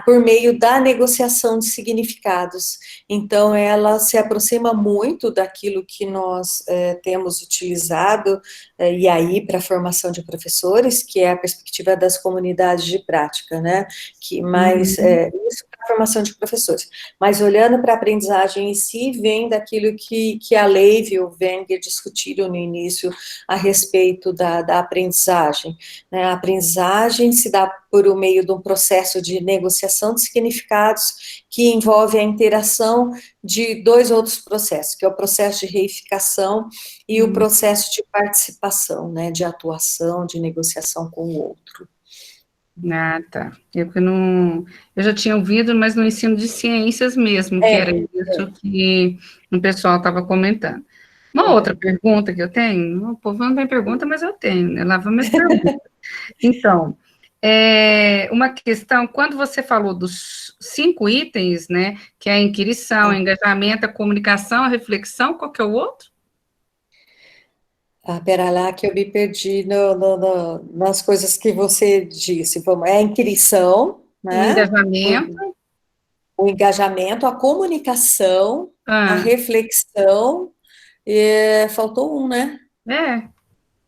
por meio da negociação de significados. Então, ela se aproxima muito daquilo que nós temos utilizado, e aí, para a formação de professores, que é a perspectiva das comunidades de prática, né? Isso para a formação de professores. Mas, olhando para a aprendizagem em si, vem daquilo que a Levi e o Wenger discutiram no início a respeito da aprendizagem. Né? A aprendizagem se dá por meio de um processo de negociação de significados que envolve a interação de dois outros processos, que é o processo de reificação e o processo de participação, né, de atuação, de negociação com o outro. Ah, tá. Eu já tinha ouvido, mas no ensino de ciências mesmo, que era isso que o pessoal estava comentando. Uma outra pergunta que eu tenho, o povo não tem pergunta, mas eu tenho, né? Lá vão minhas perguntas. Então, uma questão, quando você falou dos 5 itens, né, que é a inquirição, a engajamento, a comunicação, a reflexão, qual que é o outro? Pera lá que eu me perdi nas coisas que você disse. Vamos, a inquirição, né? O engajamento, a comunicação, a reflexão, faltou um, né?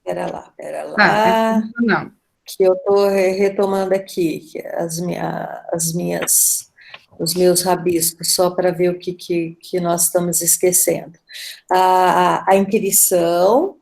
Pera lá. Não. Que eu estou retomando aqui os meus rabiscos, só para ver o que nós estamos esquecendo. A inquirição,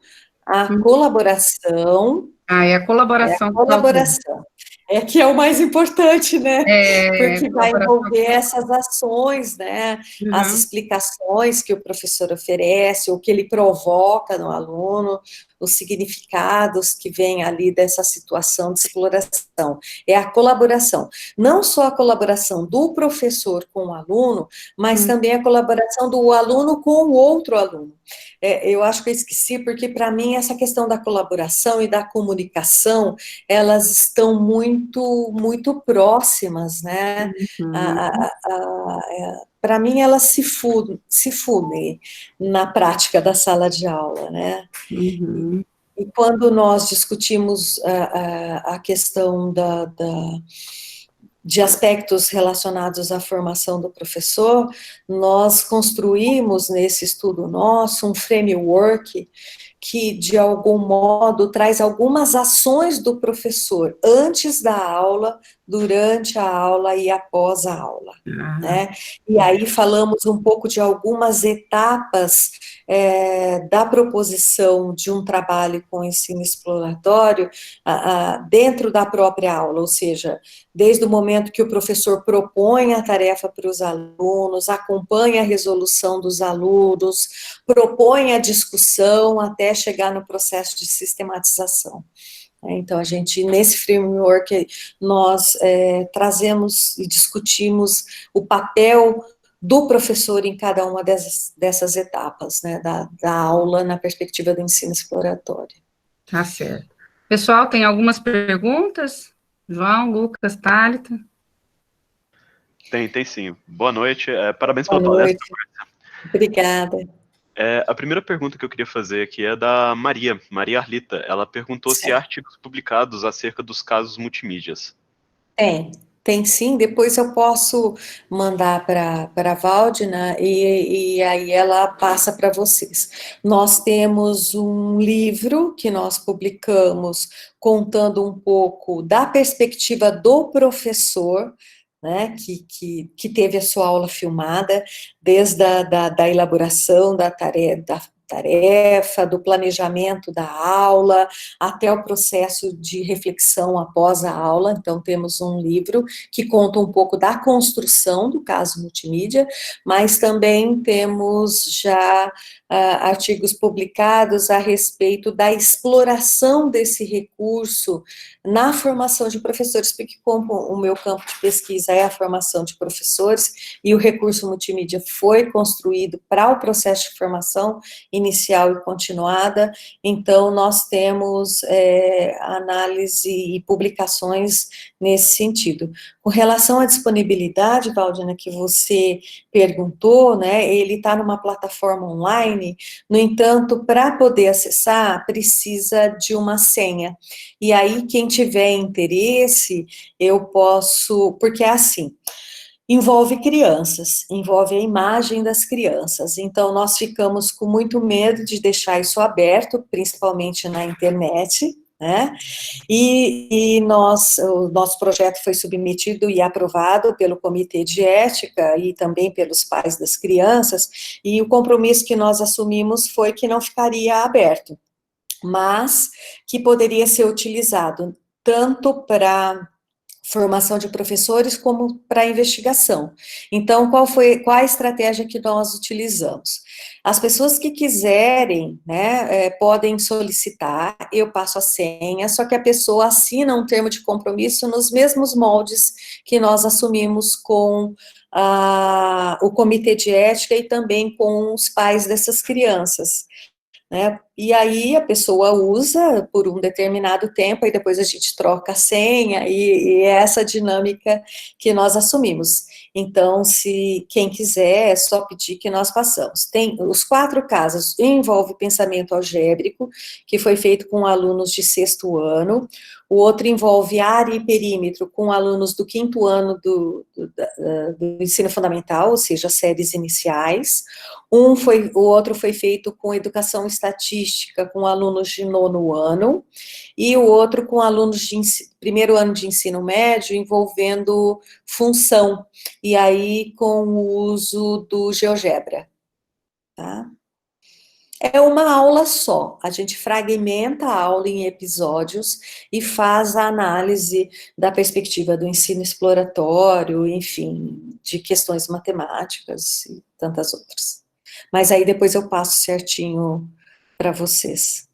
a colaboração. E a colaboração. A colaboração. É que é o mais importante, né? Porque vai Colaboração. envolver essas ações, né? As Uhum. explicações que o professor oferece, o que ele provoca no aluno, os significados que vêm ali dessa situação de exploração. É a colaboração. Não só a colaboração do professor com o aluno, mas também a colaboração do aluno com o outro aluno. Eu acho que eu esqueci, porque para mim essa questão da colaboração e da comunicação, elas estão muito próximas, né? Uhum. Para mim, elas se fundem na prática da sala de aula, né? Uhum. E quando nós discutimos a questão de aspectos relacionados à formação do professor, nós construímos nesse estudo nosso um framework que, de algum modo, traz algumas ações do professor antes da aula, durante a aula e após a aula, Ah, né? E aí falamos um pouco de algumas etapas da proposição de um trabalho com ensino exploratório dentro da própria aula, ou seja, desde o momento que o professor propõe a tarefa para os alunos, acompanha a resolução dos alunos, propõe a discussão até chegar no processo de sistematização. Então, a gente, nesse framework, nós trazemos e discutimos o papel do professor em cada uma dessas etapas, né, da aula na perspectiva do ensino exploratório. tá certo. Pessoal, tem algumas perguntas? João, Lucas, Thalita? Tem sim. Boa noite. Parabéns Boa pela palestra. noite. Obrigada. A primeira pergunta que eu queria fazer aqui é da Maria Arlita. Ela perguntou se há Certo. artigos publicados acerca dos casos multimídias. Tem sim, depois eu posso mandar para a Valdina e aí ela passa para vocês. Nós temos um livro que nós publicamos contando um pouco da perspectiva do professor, né, que teve a sua aula filmada, desde da elaboração da tarefa, do planejamento da aula, até o processo de reflexão após a aula. Então, temos um livro que conta um pouco da construção do caso multimídia, mas também temos já artigos publicados a respeito da exploração desse recurso na formação de professores, porque como o meu campo de pesquisa é a formação de professores, e o recurso multimídia foi construído para o processo de formação inicial e continuada, então nós temos análise e publicações nesse sentido. Com relação à disponibilidade, Valdina, que você perguntou, né, ele está numa plataforma online, no entanto, para poder acessar, precisa de uma senha. E aí, quem tiver interesse, eu posso, porque é assim, envolve crianças, envolve a imagem das crianças, então nós ficamos com muito medo de deixar isso aberto, principalmente na internet, né? E o nosso projeto foi submetido e aprovado pelo Comitê de Ética e também pelos pais das crianças, e o compromisso que nós assumimos foi que não ficaria aberto, mas que poderia ser utilizado tanto para formação de professores como para investigação. Então, qual a estratégia que nós utilizamos? As pessoas que quiserem, né, podem solicitar, eu passo a senha, só que a pessoa assina um termo de compromisso nos mesmos moldes que nós assumimos com o Comitê de Ética e também com os pais dessas crianças, né? E aí a pessoa usa por um determinado tempo, e depois a gente troca a senha, e é essa dinâmica que nós assumimos. Então, se quem quiser, é só pedir que nós passamos. Tem os 4 casos, envolve pensamento algébrico, que foi feito com alunos de 6º ano, o outro envolve área e perímetro, com alunos do 5º ano do ensino fundamental, ou seja, séries iniciais. O outro foi feito com educação estatística, com alunos de 9º ano, e o outro com alunos de 1º ano de ensino médio, envolvendo função, e aí com o uso do GeoGebra, tá? É uma aula só, a gente fragmenta a aula em episódios e faz a análise da perspectiva do ensino exploratório, enfim, de questões matemáticas e tantas outras. Mas aí depois eu passo certinho para vocês.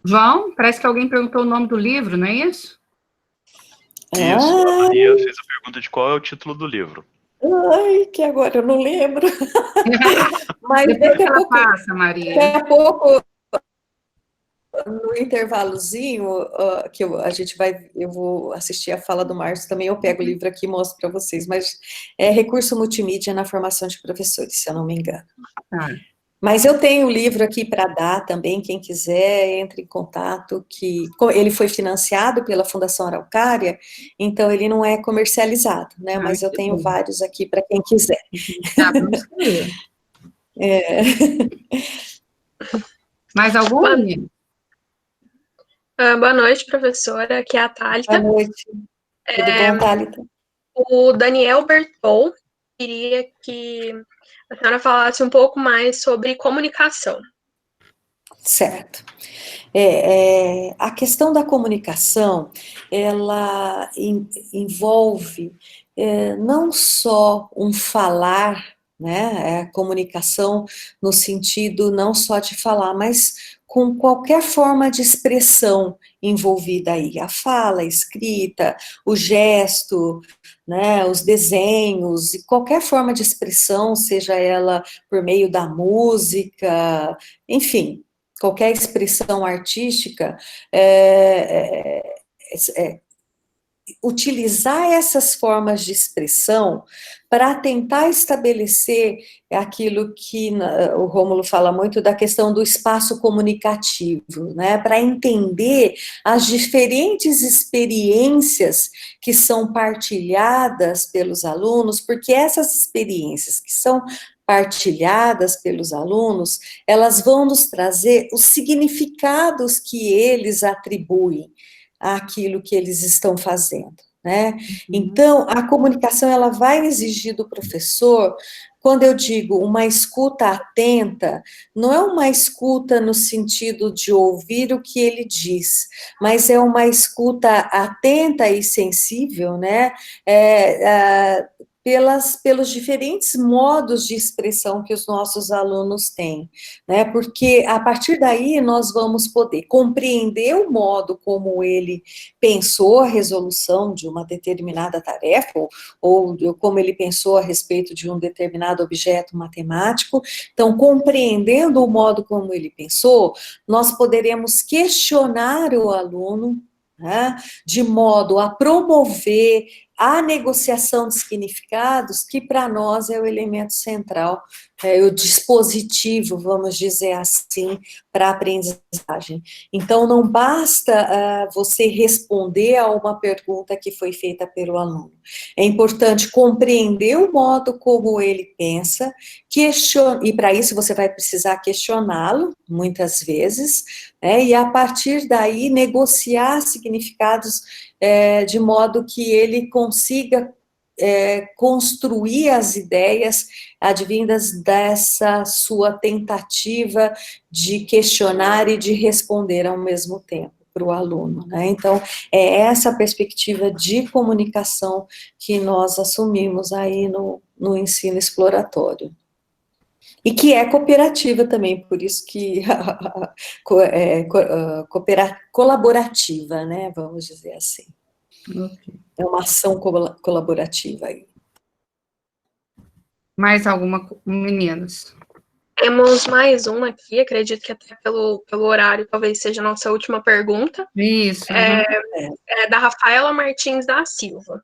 João, parece que alguém perguntou o nome do livro, não é isso? Isso, a Maria fez a pergunta de qual é o título do livro. Ai, que agora eu não lembro. Mas Depois que ela passa, Maria. daqui a pouco, no intervalozinho, que eu vou assistir a fala do Márcio também, eu pego o livro aqui e mostro para vocês, mas é recurso multimídia na formação de professores, se eu não me engano. Tá. Mas eu tenho o livro aqui para dar também, quem quiser, entre em contato, que ele foi financiado pela Fundação Araucária, então ele não é comercializado, né, mas eu tenho vários aqui para quem quiser. Tá, vamos ler. Mais algum? Boa noite, professora. Aqui é a Thálita. Boa noite. Tudo bom, Thálita? O Daniel Bertol queria que a senhora falasse um pouco mais sobre comunicação. Certo. A questão da comunicação, ela envolve não só um falar, né, comunicação no sentido não só de falar, mas com qualquer forma de expressão envolvida aí, a fala, a escrita, o gesto, né, os desenhos, e qualquer forma de expressão, seja ela por meio da música, enfim, qualquer expressão artística, utilizar essas formas de expressão para tentar estabelecer aquilo que o Rômulo fala muito da questão do espaço comunicativo, né, para entender as diferentes experiências que são partilhadas pelos alunos, porque essas experiências que são partilhadas pelos alunos, elas vão nos trazer os significados que eles atribuem àquilo que eles estão fazendo, né? Então, a comunicação, ela vai exigir do professor, quando eu digo uma escuta atenta, não é uma escuta no sentido de ouvir o que ele diz, mas é uma escuta atenta e sensível, né? Pelos diferentes modos de expressão que os nossos alunos têm, né? Porque a partir daí nós vamos poder compreender o modo como ele pensou a resolução de uma determinada tarefa, ou como ele pensou a respeito de um determinado objeto matemático. Então, compreendendo o modo como ele pensou, nós poderemos questionar o aluno, né, de modo a promover a negociação de significados, que para nós é o elemento central, o dispositivo, vamos dizer assim, para a aprendizagem. Então, não basta você responder a uma pergunta que foi feita pelo aluno. É importante compreender o modo como ele pensa, e para isso você vai precisar questioná-lo, muitas vezes, né, e a partir daí negociar significados de modo que ele consiga construir as ideias advindas dessa sua tentativa de questionar e de responder ao mesmo tempo para o aluno, né? Então, é essa perspectiva de comunicação que nós assumimos aí no ensino exploratório. E que é cooperativa também, por isso que colaborativa, né, vamos dizer assim. Okay. É uma ação colaborativa aí. Mais alguma, meninos? Temos mais uma aqui, acredito que até pelo horário talvez seja a nossa última pergunta. Isso. É da Rafaela Martins da Silva.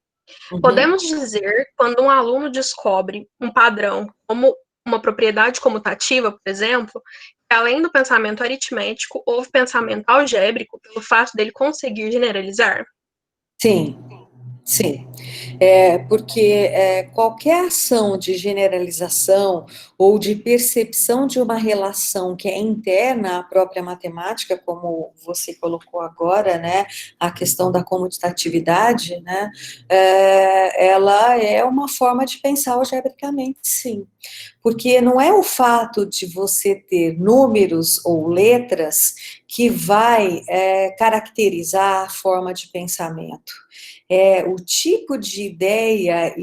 Uhum. Podemos dizer, quando um aluno descobre um padrão, como uma propriedade comutativa, por exemplo, que além do pensamento aritmético, houve pensamento algébrico pelo fato dele conseguir generalizar? Sim. Sim, porque qualquer ação de generalização ou de percepção de uma relação que é interna à própria matemática, como você colocou agora, né, a questão da comutatividade, né, ela é uma forma de pensar algebricamente, sim. Porque não é o fato de você ter números ou letras que vai caracterizar a forma de pensamento. É o tipo de ideia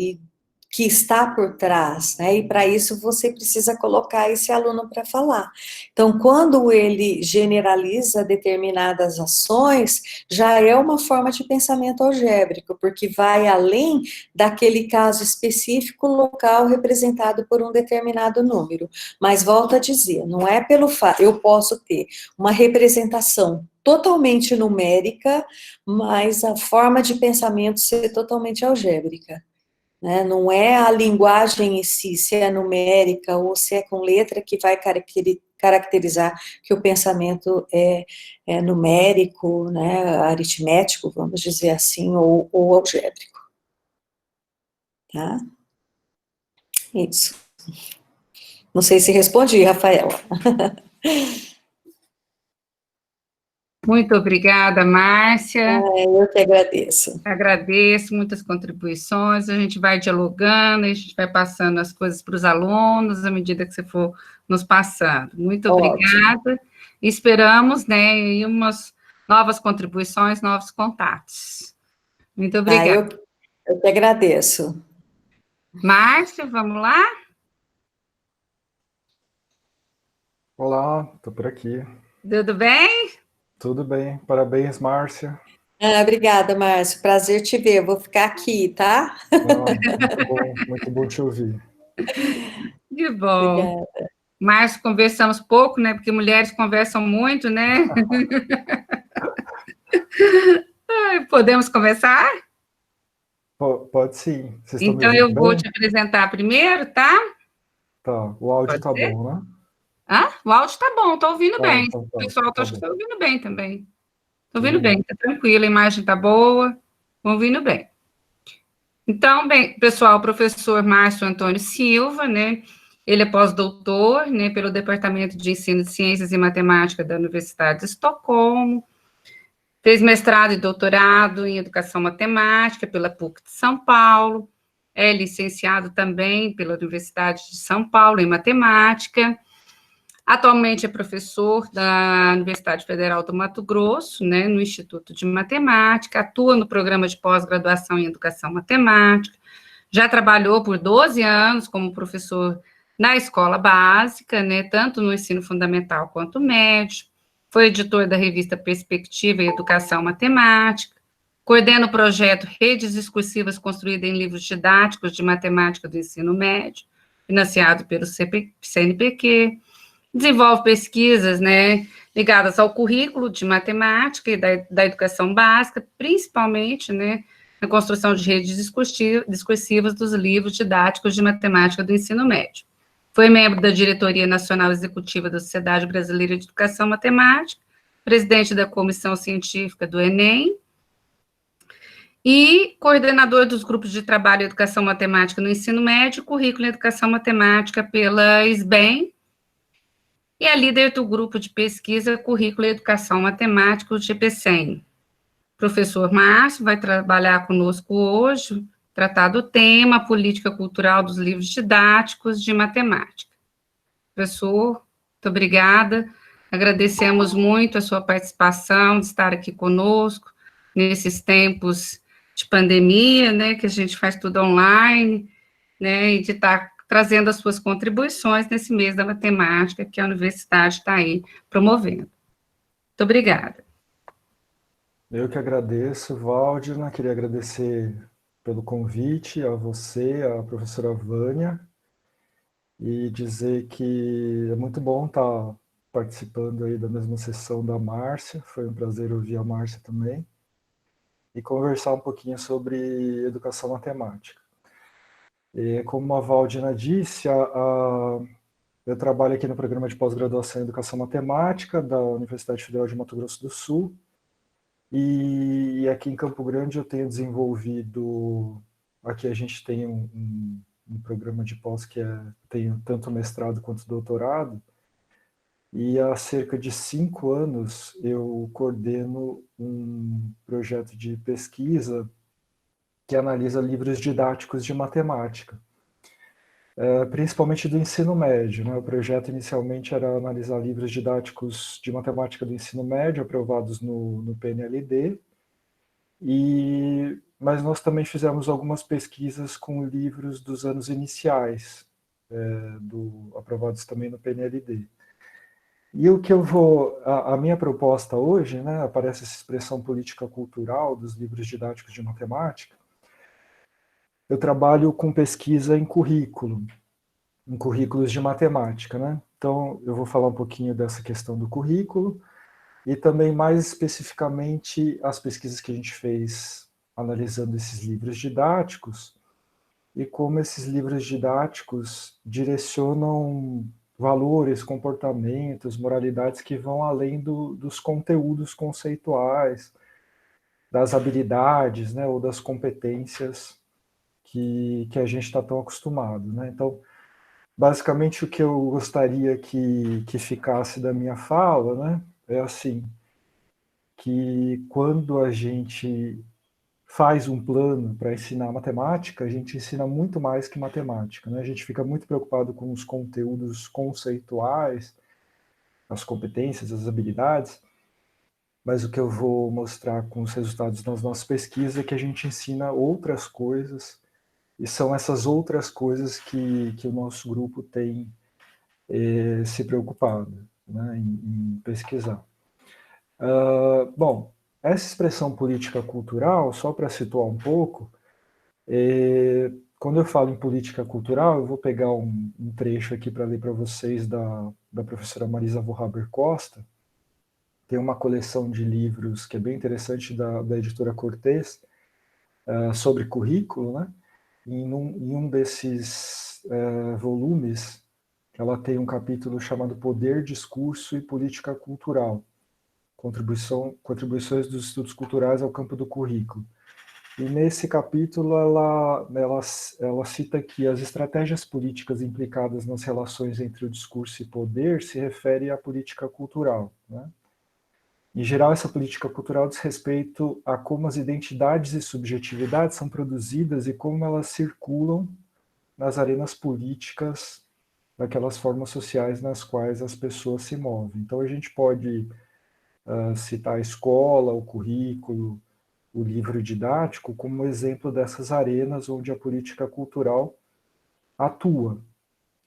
que está por trás, né? E para isso você precisa colocar esse aluno para falar. Então, quando ele generaliza determinadas ações, já é uma forma de pensamento algébrico, porque vai além daquele caso específico local representado por um determinado número. Mas volto a dizer, não é pelo fato, eu posso ter uma representação totalmente numérica, mas a forma de pensamento ser totalmente algébrica, né? Não é a linguagem em si, se é numérica ou se é com letra, que vai caracterizar que o pensamento é numérico, né, aritmético, vamos dizer assim, ou algébrico, tá? Isso. Não sei se respondi, Rafaela. Muito obrigada, Márcia. Eu que agradeço. Agradeço, muitas contribuições. A gente vai dialogando, a gente vai passando as coisas para os alunos à medida que você for nos passando. Muito obrigada. Esperamos, né, e umas novas contribuições, novos contatos. Muito obrigada. Eu que agradeço. Márcio, vamos lá? Olá, estou por aqui. Tudo bem? Tudo bem, parabéns, Márcia. Obrigada, Márcio, prazer te ver, vou ficar aqui, tá? Muito bom te ouvir. Que bom. Obrigada. Márcio, conversamos pouco, né, porque mulheres conversam muito, né? Podemos começar? Pode sim. Vocês estão me Então, ouvindo eu vou bem? te apresentar primeiro, tá? Tá, o áudio Pode tá ser? bom, né? O áudio tá bom, tô ouvindo bem. Então O pessoal tá acho que bom. tá ouvindo bem também. Tô Tudo ouvindo bem, tá tranquilo, a imagem tá boa, tô ouvindo bem. Então, bem, pessoal, o professor Márcio Antônio Silva, né? Ele é pós-doutor, né, pelo Departamento de Ensino de Ciências e Matemática da Universidade de Estocolmo. Fez mestrado e doutorado em Educação Matemática pela PUC de São Paulo. É licenciado também pela Universidade de São Paulo em Matemática. Atualmente é professor da Universidade Federal do Mato Grosso, né, no Instituto de Matemática, atua no programa de pós-graduação em Educação Matemática, já trabalhou por 12 anos como professor na escola básica, né, tanto no ensino fundamental quanto médio, foi editor da revista Perspectiva em Educação Matemática, coordena o projeto Redes Discursivas Construídas em Livros Didáticos de Matemática do Ensino Médio, financiado pelo CNPq, desenvolve pesquisas, né, ligadas ao currículo de matemática e da educação básica, principalmente, né, na construção de redes discursivas dos livros didáticos de matemática do ensino médio. Foi membro da diretoria nacional executiva da Sociedade Brasileira de Educação Matemática, presidente da comissão científica do Enem, e coordenador dos grupos de trabalho em educação matemática no ensino médio, currículo em educação matemática pela SBEM, e é líder do grupo de pesquisa Currículo e Educação Matemática, o GPCEM. Professor Márcio vai trabalhar conosco hoje, tratar do tema Política Cultural dos Livros Didáticos de Matemática. Professor, muito obrigada, agradecemos muito a sua participação, de estar aqui conosco, nesses tempos de pandemia, né, que a gente faz tudo online, né, e de estar trazendo as suas contribuições nesse mês da matemática que a universidade está aí promovendo. Muito obrigada. Eu que agradeço, Valdina, queria agradecer pelo convite a você, a professora Vânia, e dizer que é muito bom estar participando aí da mesma sessão da Márcia, foi um prazer ouvir a Márcia também, e conversar um pouquinho sobre educação matemática. E como a Valdina disse, eu trabalho aqui no programa de pós-graduação em Educação Matemática da Universidade Federal de Mato Grosso do Sul, E aqui em Campo Grande eu tenho desenvolvido, aqui a gente tem um programa de pós que tem tanto mestrado quanto doutorado, e há cerca de 5 anos eu coordeno um projeto de pesquisa que analisa livros didáticos de matemática, principalmente do ensino médio, né? O projeto inicialmente era analisar livros didáticos de matemática do ensino médio aprovados no PNLD, mas nós também fizemos algumas pesquisas com livros dos anos iniciais, aprovados também no PNLD. E o que a minha proposta hoje, né, aparece essa expressão política cultural dos livros didáticos de matemática. Eu trabalho com pesquisa em currículos de matemática, né? Então, eu vou falar um pouquinho dessa questão do currículo e também, mais especificamente, as pesquisas que a gente fez analisando esses livros didáticos e como esses livros didáticos direcionam valores, comportamentos, moralidades que vão além dos conteúdos conceituais, das habilidades, né, ou das competências que a gente está tão acostumado, né? Então, basicamente, o que eu gostaria que ficasse da minha fala, né, é assim, que quando a gente faz um plano para ensinar matemática, a gente ensina muito mais que matemática, né? A gente fica muito preocupado com os conteúdos conceituais, as competências, as habilidades, mas o que eu vou mostrar com os resultados das nossas pesquisas é que a gente ensina outras coisas, e são essas outras coisas que o nosso grupo tem se preocupado, né, em pesquisar. Bom, essa expressão política cultural, só para situar um pouco, quando eu falo em política cultural, eu vou pegar um trecho aqui para ler para vocês da professora Marisa Vohaber Costa. Tem uma coleção de livros que é bem interessante da editora Cortez, sobre currículo, né? Em um desses volumes, ela tem um capítulo chamado Poder, Discurso e Política Cultural, contribuições dos estudos culturais ao campo do currículo. E nesse capítulo ela cita que as estratégias políticas implicadas nas relações entre o discurso e poder se refere à política cultural, né? Em geral, essa política cultural diz respeito a como as identidades e subjetividades são produzidas e como elas circulam nas arenas políticas daquelas formas sociais nas quais as pessoas se movem. Então, a gente pode citar a escola, o currículo, o livro didático como exemplo dessas arenas onde a política cultural atua,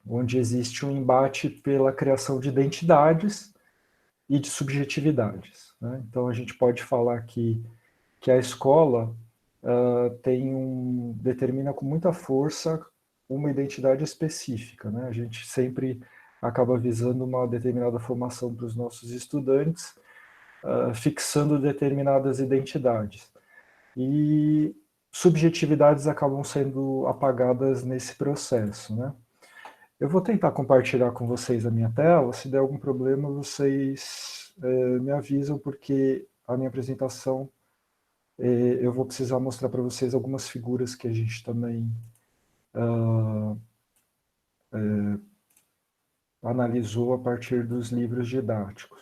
onde existe um embate pela criação de identidades e de subjetividades, né? Então, a gente pode falar que a escola determina com muita força uma identidade específica, né? A gente sempre acaba visando uma determinada formação para os nossos estudantes, fixando determinadas identidades. E subjetividades acabam sendo apagadas nesse processo, né? Eu vou tentar compartilhar com vocês a minha tela. Se der algum problema, vocês me avisam, porque a minha apresentação eu vou precisar mostrar para vocês algumas figuras que a gente também analisou a partir dos livros didáticos.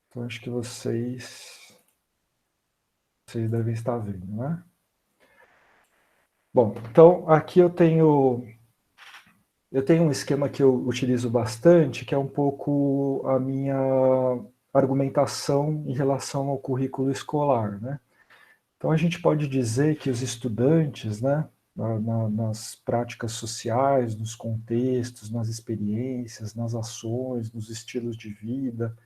Então, acho que vocês devem estar vendo, né? Bom, então aqui eu tenho um esquema que eu utilizo bastante, que é um pouco a minha argumentação em relação ao currículo escolar, né? Então, a gente pode dizer que os estudantes, né, nas práticas sociais, nos contextos, nas experiências, nas ações, nos estilos de vida,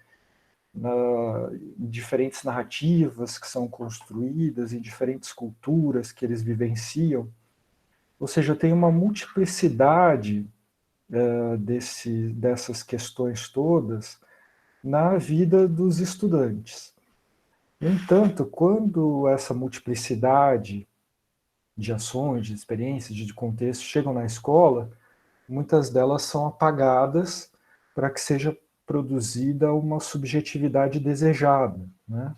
em diferentes narrativas que são construídas, em diferentes culturas que eles vivenciam, ou seja, tem uma multiplicidade dessas questões todas na vida dos estudantes. No entanto, quando essa multiplicidade de ações, de experiências, de contextos chegam na escola, muitas delas são apagadas para que seja produzida uma subjetividade desejada, né?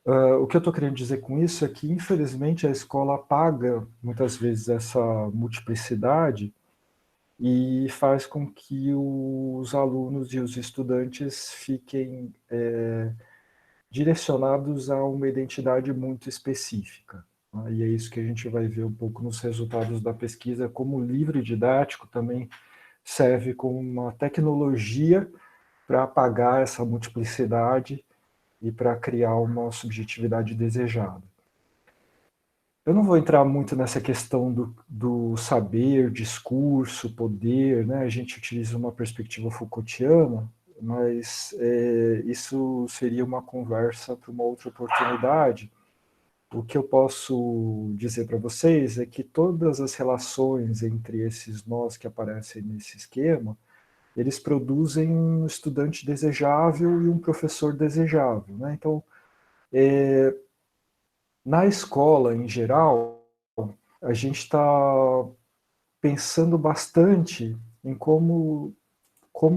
O que eu estou querendo dizer com isso é que, infelizmente, a escola apaga muitas vezes essa multiplicidade e faz com que os alunos e os estudantes fiquem direcionados a uma identidade muito específica, né? E é isso que a gente vai ver um pouco nos resultados da pesquisa, como o livro didático também serve como uma tecnologia para apagar essa multiplicidade e para criar uma subjetividade desejada. Eu não vou entrar muito nessa questão do saber, discurso, poder, né? A gente utiliza uma perspectiva Foucaultiana, mas isso seria uma conversa para uma outra oportunidade. O que eu posso dizer para vocês é que todas as relações entre esses nós que aparecem nesse esquema, eles produzem um estudante desejável e um professor desejável, né? Então, na escola, em geral, a gente está pensando bastante em como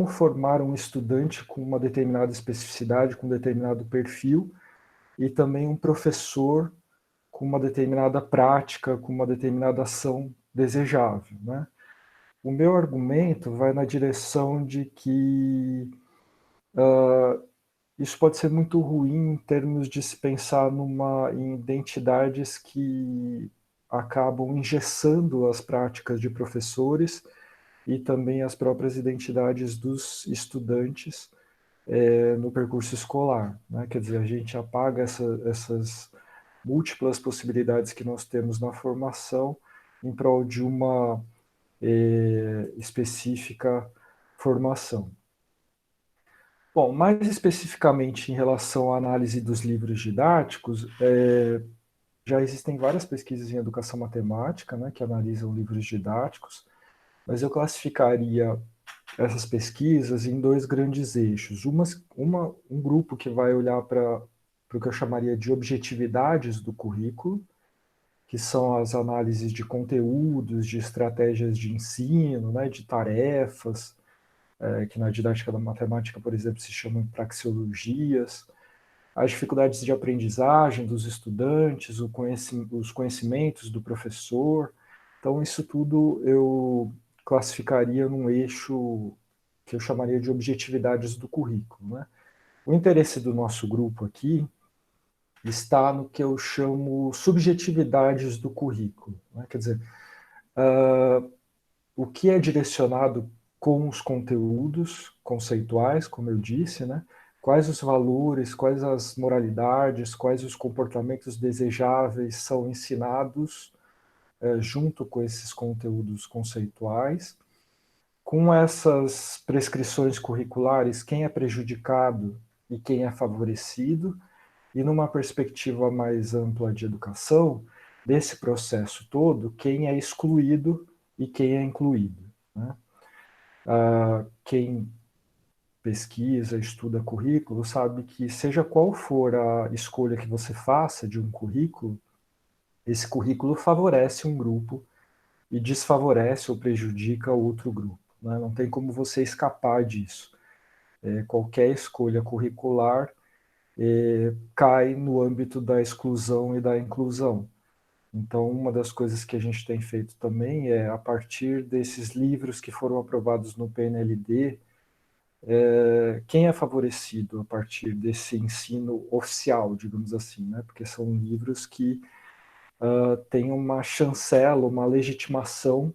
formar um estudante com uma determinada especificidade, com um determinado perfil, e também um professor com uma determinada prática, com uma determinada ação desejável, né? O meu argumento vai na direção de que isso pode ser muito ruim em termos de se pensar em identidades que acabam engessando as práticas de professores e também as próprias identidades dos estudantes no percurso escolar, né? Quer dizer, a gente apaga essas múltiplas possibilidades que nós temos na formação em prol de uma específica formação. Bom, mais especificamente em relação à análise dos livros didáticos, já existem várias pesquisas em educação matemática, né, que analisam livros didáticos, mas eu classificaria essas pesquisas em dois grandes eixos. Um grupo que vai olhar para o que eu chamaria de objetividades do currículo, que são as análises de conteúdos, de estratégias de ensino, né, de tarefas, que na didática da matemática, por exemplo, se chamam de praxeologias, as dificuldades de aprendizagem dos estudantes, os conhecimentos do professor. Então, isso tudo eu classificaria num eixo que eu chamaria de objetividades do currículo, né? O interesse do nosso grupo aqui está no que eu chamo subjetividades do currículo, né? Quer dizer, o que é direcionado com os conteúdos conceituais, como eu disse, né? Quais os valores, quais as moralidades, quais os comportamentos desejáveis são ensinados junto com esses conteúdos conceituais. Com essas prescrições curriculares, quem é prejudicado e quem é favorecido, e numa perspectiva mais ampla de educação, desse processo todo, quem é excluído e quem é incluído, né? Quem pesquisa, estuda currículo, sabe que seja qual for a escolha que você faça de um currículo, esse currículo favorece um grupo e desfavorece ou prejudica outro grupo, né? Não tem como você escapar disso. Qualquer escolha curricular cai no âmbito da exclusão e da inclusão. Então, uma das coisas que a gente tem feito também é, a partir desses livros que foram aprovados no PNLD, quem é favorecido a partir desse ensino oficial, digamos assim, né? Porque são livros que têm uma chancela, uma legitimação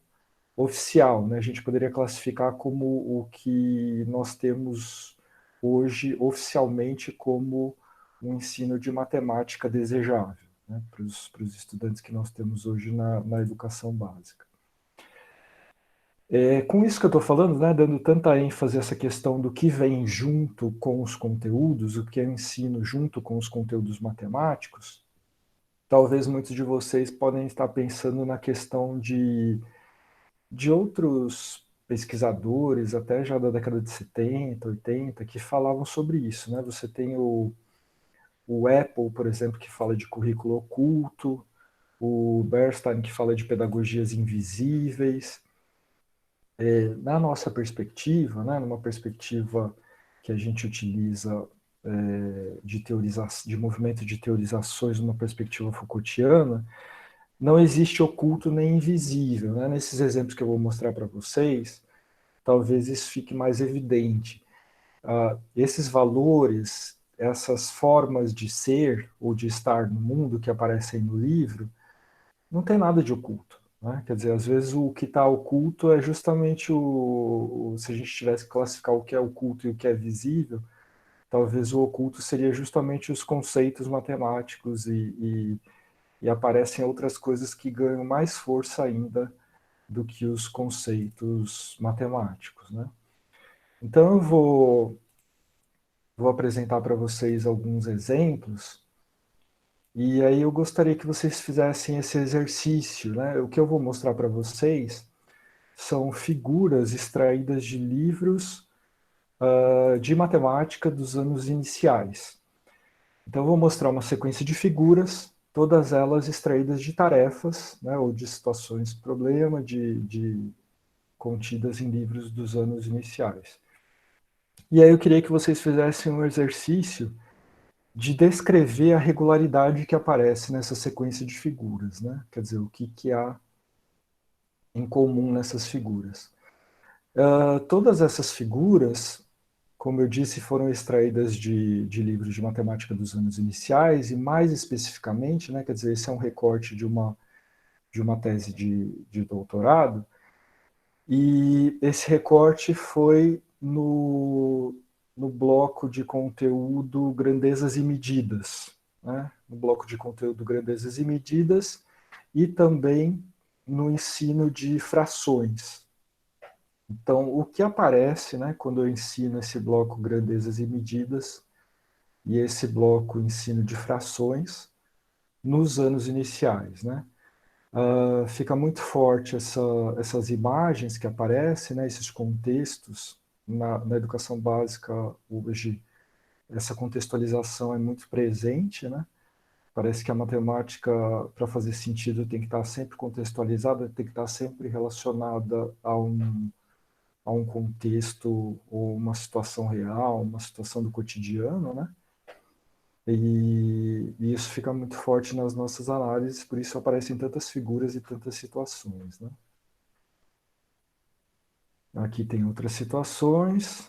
oficial, né? A gente poderia classificar como o que nós temos hoje oficialmente como um ensino de matemática desejável, né? Para os estudantes que nós temos hoje na educação básica. Com isso que eu estou falando, né, dando tanta ênfase a essa questão do que vem junto com os conteúdos, o que é ensino junto com os conteúdos matemáticos, talvez muitos de vocês podem estar pensando na questão de outros pesquisadores, até já da década de 70, 80, que falavam sobre isso, né? Você tem o Apple, por exemplo, que fala de currículo oculto, o Bernstein, que fala de pedagogias invisíveis. Na nossa perspectiva, né, numa perspectiva que a gente utiliza de movimento de teorizações numa perspectiva Foucaultiana, não existe oculto nem invisível, né? Nesses exemplos que eu vou mostrar para vocês, talvez isso fique mais evidente. Esses valores, essas formas de ser ou de estar no mundo que aparecem no livro, não tem nada de oculto, né? Quer dizer, às vezes o que está oculto é justamente se a gente tivesse que classificar o que é oculto e o que é visível, talvez o oculto seria justamente os conceitos matemáticos e aparecem outras coisas que ganham mais força ainda do que os conceitos matemáticos, né? Então eu vou apresentar para vocês alguns exemplos e aí eu gostaria que vocês fizessem esse exercício, né? O que eu vou mostrar para vocês são figuras extraídas de livros de matemática dos anos iniciais. Então eu vou mostrar uma sequência de figuras, todas elas extraídas de tarefas, né, ou de situações problema, contidas em livros dos anos iniciais. E aí eu queria que vocês fizessem um exercício de descrever a regularidade que aparece nessa sequência de figuras, né? Quer dizer, o que há em comum nessas figuras. Todas essas figuras, como eu disse, foram extraídas de livros de matemática dos anos iniciais, e mais especificamente, né, quer dizer, esse é um recorte de uma tese de doutorado, e esse recorte foi no bloco de conteúdo Grandezas e Medidas, né, no bloco de conteúdo Grandezas e Medidas, e também no ensino de frações. Então, o que aparece, né, quando eu ensino esse bloco Grandezas e Medidas e esse bloco Ensino de Frações nos anos iniciais, né? Fica muito forte essas imagens que aparecem, né, esses contextos. Na educação básica, hoje, essa contextualização é muito presente, né? Parece que a matemática, para fazer sentido, tem que estar sempre contextualizada, tem que estar sempre relacionada a um contexto ou uma situação real, uma situação do cotidiano, né? E isso fica muito forte nas nossas análises, por isso aparecem tantas figuras e tantas situações, né? Aqui tem outras situações.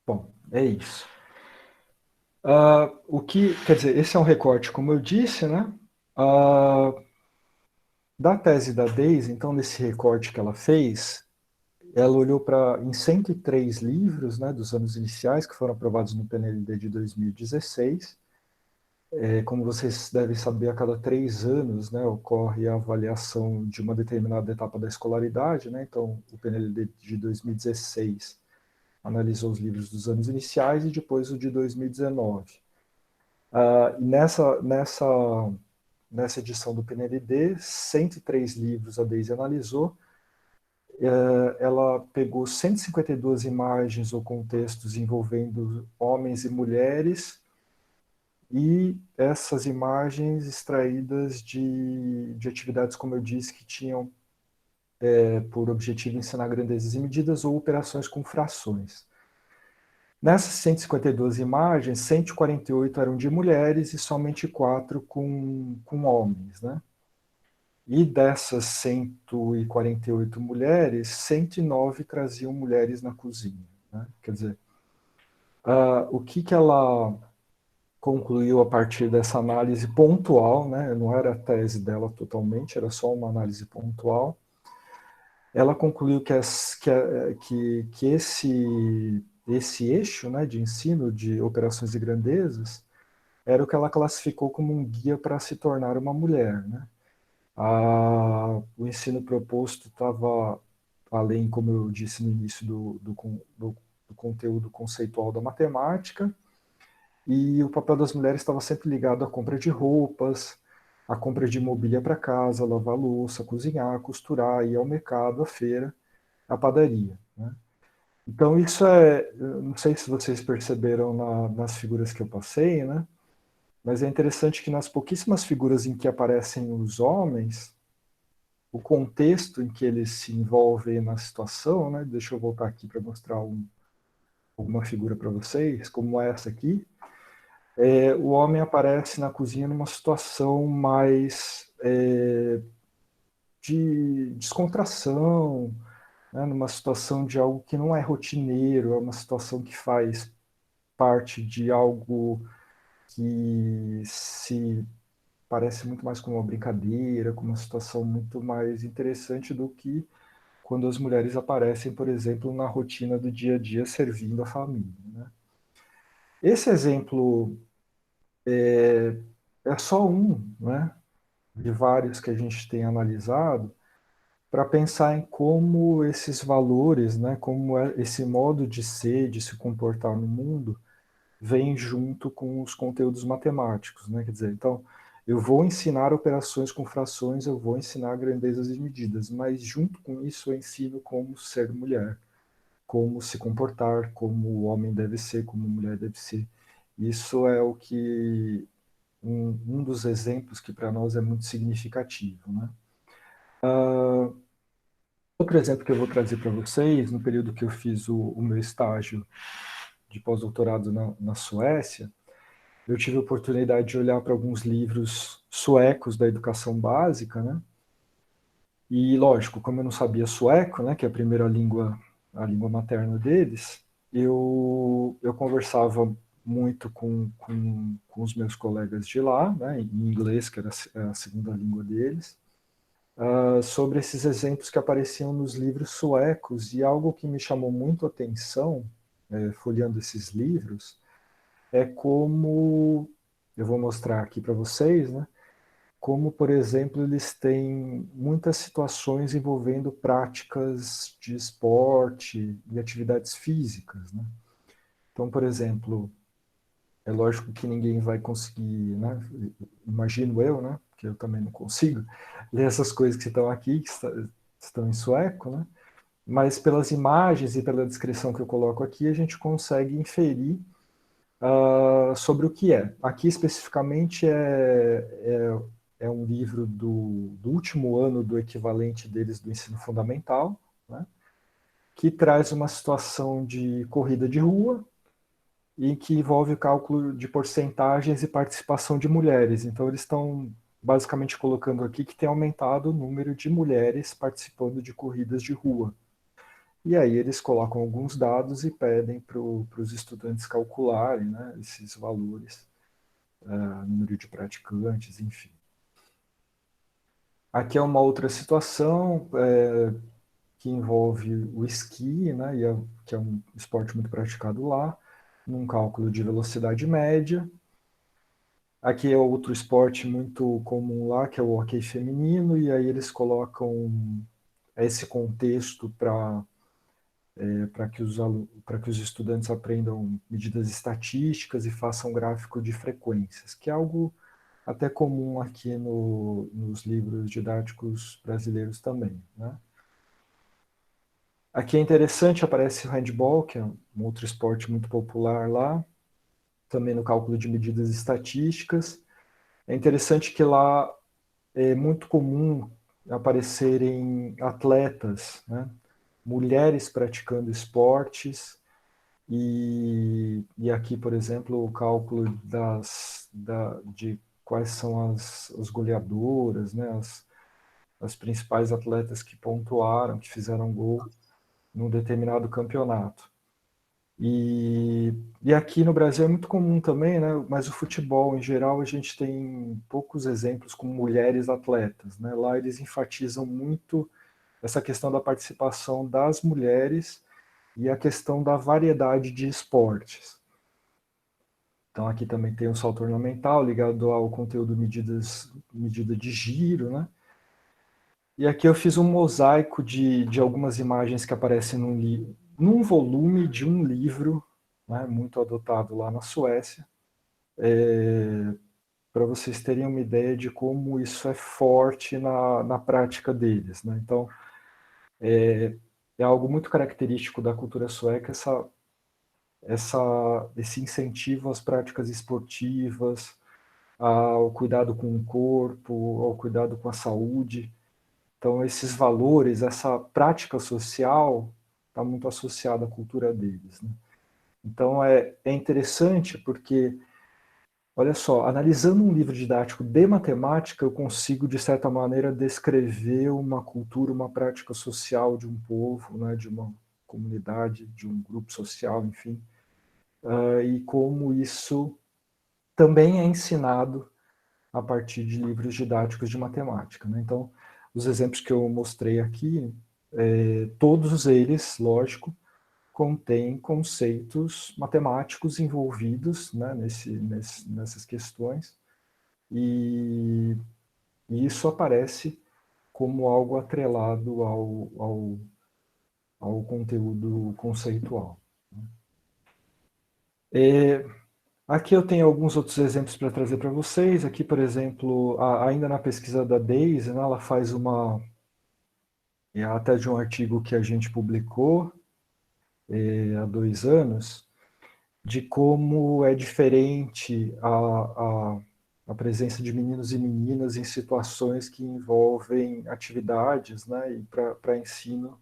Bom, é isso. Quer dizer, esse é um recorte, como eu disse, né? Da tese da Daisy, então, nesse recorte que ela fez, ela olhou em 103 livros, né, dos anos iniciais, que foram aprovados no PNLD de 2016. Como vocês devem saber, a cada 3 anos, né, ocorre a avaliação de uma determinada etapa da escolaridade, né? Então, o PNLD de 2016 analisou os livros dos anos iniciais e depois o de 2019. Nessa edição do PNLD, 103 livros a Daisy analisou. Ela pegou 152 imagens ou contextos envolvendo homens e mulheres, e essas imagens extraídas de atividades, como eu disse, que tinham por objetivo ensinar grandezas e medidas ou operações com frações. Nessas 152 imagens, 148 eram de mulheres e somente 4 com homens, né? E dessas 148 mulheres, 109 traziam mulheres na cozinha, né? Quer dizer, o que ela concluiu a partir dessa análise pontual, né? Não era a tese dela totalmente, era só uma análise pontual. Ela concluiu que esse eixo, né, de ensino de operações e grandezas era o que ela classificou como um guia para se tornar uma mulher, né? O ensino proposto estava além, como eu disse no início, do conteúdo conceitual da matemática, e o papel das mulheres estava sempre ligado à compra de roupas, à compra de mobília para casa, lavar louça, cozinhar, costurar, ir ao mercado, à feira, à padaria, né? Então isso não sei se vocês perceberam nas figuras que eu passei, né? Mas é interessante que nas pouquíssimas figuras em que aparecem os homens, o contexto em que eles se envolvem na situação, né? Deixa eu voltar aqui para mostrar alguma figura para vocês, como essa aqui, o homem aparece na cozinha numa situação mais de descontração, né, numa situação de algo que não é rotineiro, é uma situação que faz parte de algo que se parece muito mais com uma brincadeira, com uma situação muito mais interessante do que quando as mulheres aparecem, por exemplo, na rotina do dia a dia servindo a família, né? Esse exemplo é só um, né, de vários que a gente tem analisado para pensar em como esses valores, né, como esse modo de ser, de se comportar no mundo, vem junto com os conteúdos matemáticos, né? Quer dizer, então, eu vou ensinar operações com frações, eu vou ensinar grandezas e medidas, mas junto com isso eu ensino como ser mulher, como se comportar, como o homem deve ser, como a mulher deve ser. Isso é o que um dos exemplos que para nós é muito significativo, né? Outro exemplo que eu vou trazer para vocês, no período que eu fiz o meu estágio de pós-doutorado na Suécia, eu tive a oportunidade de olhar para alguns livros suecos da educação básica, né? E, lógico, como eu não sabia sueco, né, que é a língua materna deles, eu conversava muito com os meus colegas de lá, né, em inglês, que era a segunda língua deles, sobre esses exemplos que apareciam nos livros suecos, e algo que me chamou muito a atenção, folheando esses livros, é como, eu vou mostrar aqui para vocês, né, como, por exemplo, eles têm muitas situações envolvendo práticas de esporte e atividades físicas, né? Então, por exemplo, é lógico que ninguém vai conseguir, né, imagino eu, né, que eu também não consigo, ler essas coisas que estão aqui, estão em sueco, né? Mas pelas imagens e pela descrição que eu coloco aqui, a gente consegue inferir sobre o que é. Aqui especificamente é um livro do último ano do equivalente deles do ensino fundamental, né, que traz uma situação de corrida de rua e que envolve o cálculo de porcentagens e participação de mulheres. Então eles estão basicamente colocando aqui que tem aumentado o número de mulheres participando de corridas de rua. E aí eles colocam alguns dados e pedem para os estudantes calcularem, né, esses valores, número de praticantes, enfim. Aqui é uma outra situação que envolve o esqui, né, que é um esporte muito praticado lá, num cálculo de velocidade média. Aqui é outro esporte muito comum lá, que é o hóquei feminino, e aí eles colocam esse contexto para que os estudantes aprendam medidas estatísticas e façam gráfico de frequências, que é algo até comum aqui nos livros didáticos brasileiros também, né? Aqui é interessante, aparece o handball, que é um outro esporte muito popular lá, também no cálculo de medidas estatísticas. É interessante que lá é muito comum aparecerem atletas, né? Mulheres praticando esportes, e aqui, por exemplo, o cálculo de quais são as goleadoras, né? As principais atletas que pontuaram, que fizeram gol num determinado campeonato. E aqui no Brasil é muito comum também, né? Mas o futebol, em geral, a gente tem poucos exemplos com mulheres atletas, né? Lá eles enfatizam muito essa questão da participação das mulheres e a questão da variedade de esportes. Então aqui também tem o salto ornamental ligado ao conteúdo medida de giro, né? E aqui eu fiz um mosaico de algumas imagens que aparecem num volume de um livro, né, muito adotado lá na Suécia, para vocês terem uma ideia de como isso é forte na prática deles, né? Então, é algo muito característico da cultura sueca, esse incentivo às práticas esportivas, ao cuidado com o corpo, ao cuidado com a saúde. Então, esses valores, essa prática social está muito associada à cultura deles, né? Então, é interessante porque, olha só, analisando um livro didático de matemática, eu consigo, de certa maneira, descrever uma cultura, uma prática social de um povo, né, de uma comunidade, de um grupo social, enfim, e como isso também é ensinado a partir de livros didáticos de matemática, né? Então, os exemplos que eu mostrei aqui, todos eles, lógico, contêm conceitos matemáticos envolvidos, né, nessas questões, e isso aparece como algo atrelado ao conteúdo conceitual. Aqui eu tenho alguns outros exemplos para trazer para vocês. Aqui, por exemplo, ainda na pesquisa da Daisy, né, ela faz até de um artigo que a gente publicou há 2 anos, de como é diferente a presença de meninos e meninas em situações que envolvem atividades, né, e para ensino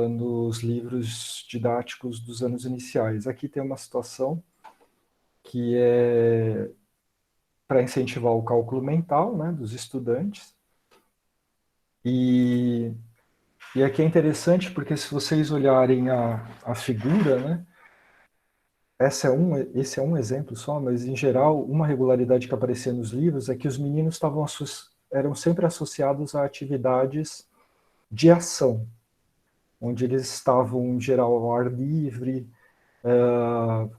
nos livros didáticos dos anos iniciais. Aqui tem uma situação que é para incentivar o cálculo mental, né, dos estudantes. E aqui é interessante porque se vocês olharem a figura, né, esse é um exemplo só, mas em geral uma regularidade que aparecia nos livros é que os meninos eram sempre associados a atividades de ação, onde eles estavam em geral ao ar livre,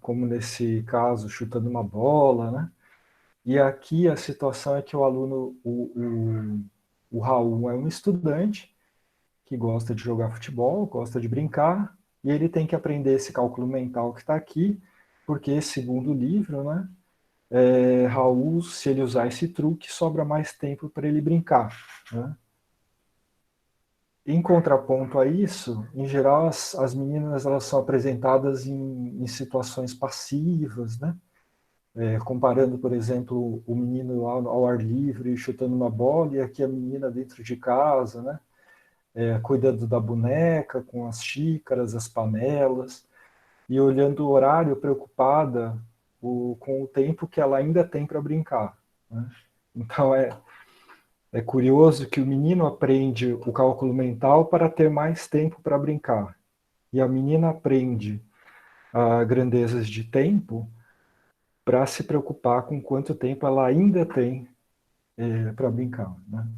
como nesse caso chutando uma bola, né? E aqui a situação é que o aluno, o Raul é um estudante que gosta de jogar futebol, gosta de brincar, e ele tem que aprender esse cálculo mental que está aqui, porque, segundo o livro, né, Raul, se ele usar esse truque, sobra mais tempo para ele brincar. Né? Em contraponto a isso, em geral, as meninas elas são apresentadas em situações passivas, né? Comparando, por exemplo, o menino ao ar livre chutando uma bola e aqui a menina dentro de casa, né? Cuidando da boneca, com as xícaras, as panelas, e olhando o horário preocupada com o tempo que ela ainda tem para brincar. Né? Então é curioso que o menino aprende o cálculo mental para ter mais tempo para brincar, e a menina aprende grandezas de tempo para se preocupar com quanto tempo ela ainda tem para brincar. Né?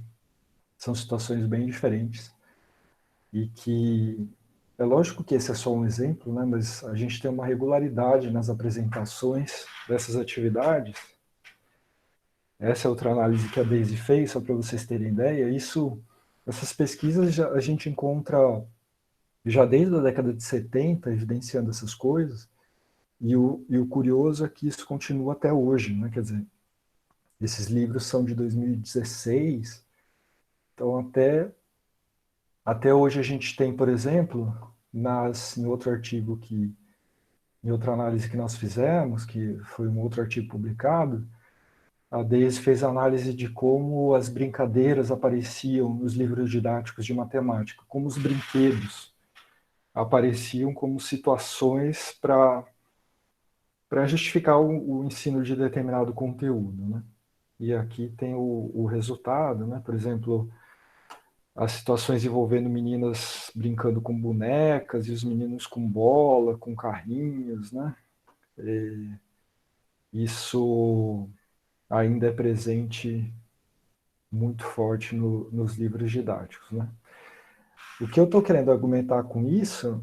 São situações bem diferentes e que é lógico que esse é só um exemplo, né? Mas a gente tem uma regularidade nas apresentações dessas atividades. Essa é outra análise que a Daisy fez, só para vocês terem ideia. Essas pesquisas a gente encontra já desde a década de 70, evidenciando essas coisas, e o curioso é que isso continua até hoje, né? Quer dizer, esses livros são de 2016, então até hoje a gente tem, por exemplo, em outro artigo em outra análise que nós fizemos, que foi um outro artigo publicado, a Daisy fez análise de como as brincadeiras apareciam nos livros didáticos de matemática, como os brinquedos apareciam como situações para justificar o ensino de determinado conteúdo, né? E aqui tem o resultado, né? Por exemplo, as situações envolvendo meninas brincando com bonecas e os meninos com bola, com carrinhos, né? Isso ainda é presente muito forte nos livros didáticos, né? O que eu estou querendo argumentar com isso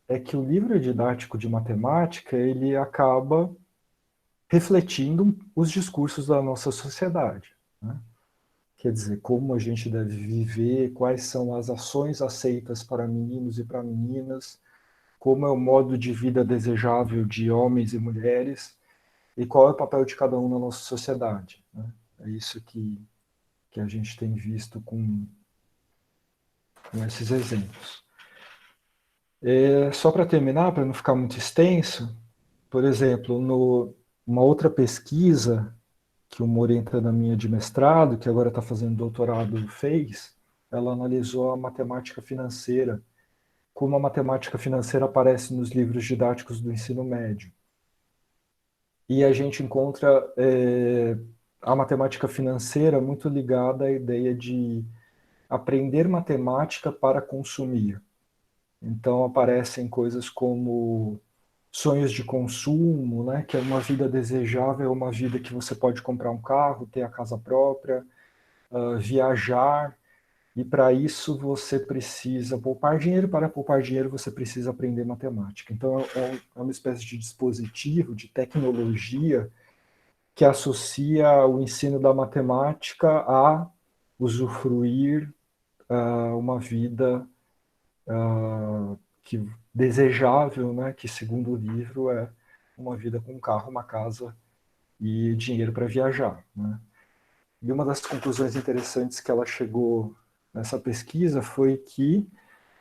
é que o livro didático de matemática ele acaba refletindo os discursos da nossa sociedade, né? Quer dizer, como a gente deve viver, quais são as ações aceitas para meninos e para meninas, como é o modo de vida desejável de homens e mulheres, e qual é o papel de cada um na nossa sociedade. Né? É isso que a gente tem visto com esses exemplos. Só para terminar, para não ficar muito extenso, por exemplo, uma outra pesquisa que uma orientanda minha de mestrado, que agora está fazendo doutorado, fez, ela analisou a matemática financeira como a matemática financeira aparece nos livros didáticos do ensino médio. E a gente encontra a matemática financeira muito ligada à ideia de aprender matemática para consumir. Então aparecem coisas como sonhos de consumo, né, que é uma vida desejável, uma vida que você pode comprar um carro, ter a casa própria, viajar, e para isso você precisa poupar dinheiro, para poupar dinheiro você precisa aprender matemática. Então é uma espécie de dispositivo, de tecnologia, que associa o ensino da matemática a usufruir uma vida que desejável, né, que segundo o livro é uma vida com um carro, uma casa e dinheiro para viajar, né? E uma das conclusões interessantes que ela chegou nessa pesquisa foi que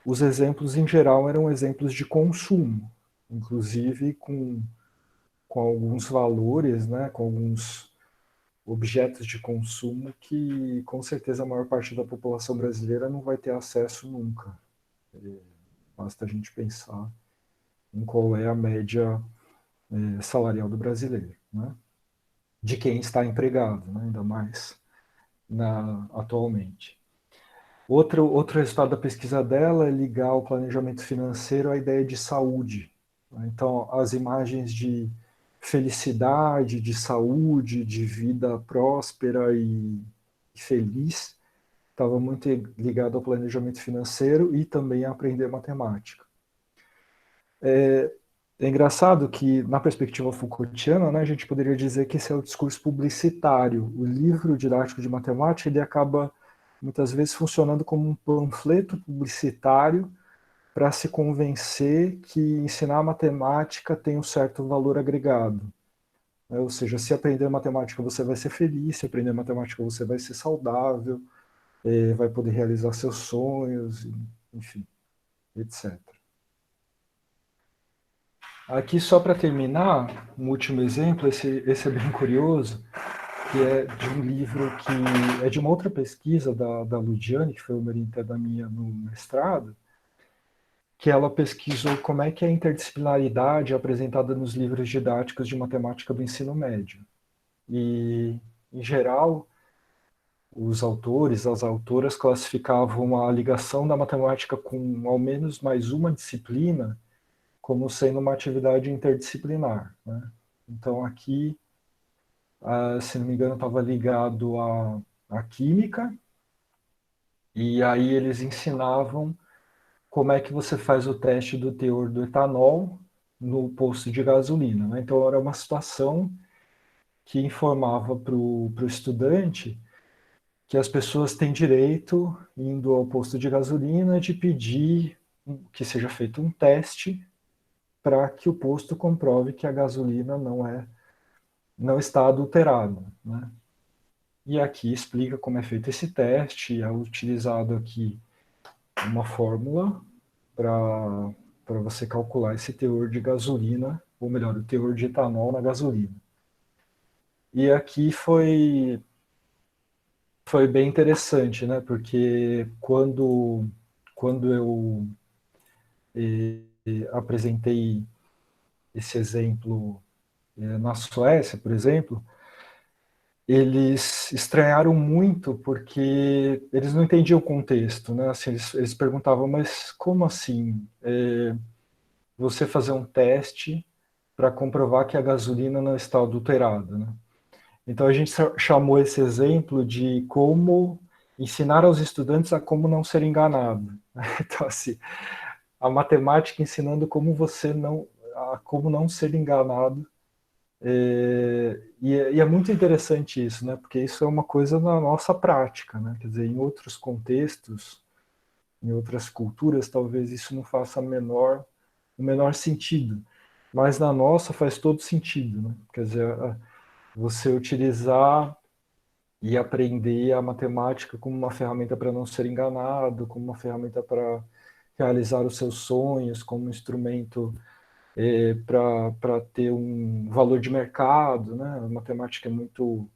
os exemplos em geral eram exemplos de consumo, inclusive com alguns valores, né, com alguns objetos de consumo que com certeza a maior parte da população brasileira não vai ter acesso nunca. Basta a gente pensar em qual é a média salarial do brasileiro, né? De quem está empregado, né? Ainda mais atualmente. Outro resultado da pesquisa dela é ligar o planejamento financeiro à ideia de saúde. Então, as imagens de felicidade, de saúde, de vida próspera e feliz estava muito ligado ao planejamento financeiro e também a aprender matemática. É engraçado que, na perspectiva Foucaultiana, né, a gente poderia dizer que esse é o discurso publicitário. O livro didático de matemática ele acaba, muitas vezes, funcionando como um panfleto publicitário para se convencer que ensinar matemática tem um certo valor agregado. Ou seja, se aprender matemática você vai ser feliz, se aprender matemática você vai ser saudável, vai poder realizar seus sonhos, enfim, etc. Aqui, só para terminar, um último exemplo, esse é bem curioso, que é de um livro que é de uma outra pesquisa da Ludiane, que foi uma orientada minha no mestrado, que ela pesquisou como é que a interdisciplinaridade é apresentada nos livros didáticos de matemática do ensino médio. E, em geral, os autores, as autoras classificavam a ligação da matemática com ao menos mais uma disciplina como sendo uma atividade interdisciplinar, né? Então aqui, se não me engano, estava ligado à química, e aí eles ensinavam como é que você faz o teste do teor do etanol no posto de gasolina, né? Então era uma situação que informava para o estudante que as pessoas têm direito, indo ao posto de gasolina, de pedir que seja feito um teste para que o posto comprove que a gasolina não está adulterada, né? E aqui explica como é feito esse teste, é utilizado aqui uma fórmula para você calcular esse teor de gasolina, ou melhor, o teor de etanol na gasolina. E aqui foi bem interessante, né? Porque quando eu apresentei esse exemplo na Suécia, por exemplo, eles estranharam muito porque eles não entendiam o contexto, né? Assim, eles perguntavam, mas como assim você fazer um teste para comprovar que a gasolina não está adulterada, né? Então a gente chamou esse exemplo de como ensinar aos estudantes a como não ser enganado. Então assim, a matemática ensinando como como não ser enganado. E é muito interessante isso, né? Porque isso é uma coisa na nossa prática, né? Quer dizer, em outros contextos, em outras culturas, talvez isso não faça o menor sentido. Mas na nossa faz todo sentido, né? Quer dizer, você utilizar e aprender a matemática como uma ferramenta para não ser enganado, como uma ferramenta para realizar os seus sonhos, como um instrumento para ter um valor de mercado, né? A matemática é muito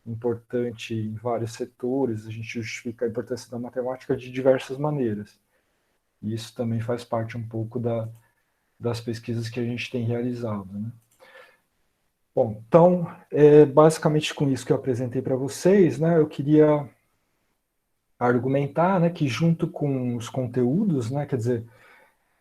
importante em vários setores, a gente justifica a importância da matemática de diversas maneiras. E isso também faz parte um pouco das pesquisas que a gente tem realizado, né? Bom, então, basicamente com isso que eu apresentei para vocês, né, eu queria argumentar, né, que junto com os conteúdos, né, quer dizer,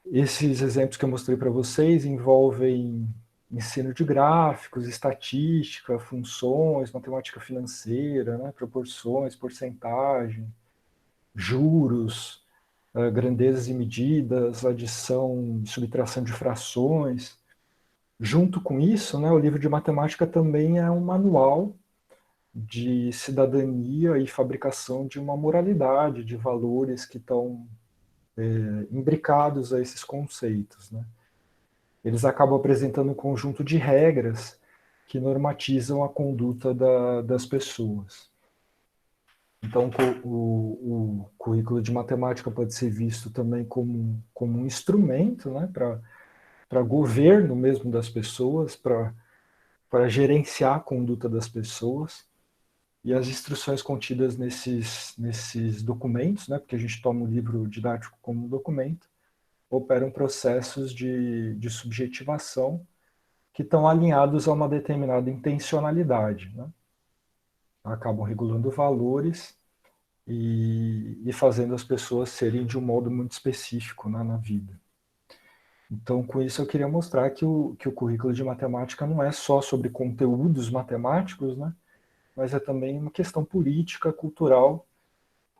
esses exemplos que eu mostrei para vocês envolvem ensino de gráficos, estatística, funções, matemática financeira, né, proporções, porcentagem, juros, grandezas e medidas, adição e subtração de frações. Junto com isso, né, o livro de matemática também é um manual de cidadania e fabricação de uma moralidade, de valores que estão imbricados a esses conceitos, né? Eles acabam apresentando um conjunto de regras que normatizam a conduta das pessoas. Então, o currículo de matemática pode ser visto também como um instrumento, né, para governo mesmo das pessoas, para gerenciar a conduta das pessoas. E as instruções contidas nesses documentos, né, porque a gente toma o livro didático como um documento, operam processos de subjetivação que estão alinhados a uma determinada intencionalidade, né? Acabam regulando valores e fazendo as pessoas serem de um modo muito específico, né, na vida. Então, com isso, eu queria mostrar que o currículo de matemática não é só sobre conteúdos matemáticos, né, mas é também uma questão política, cultural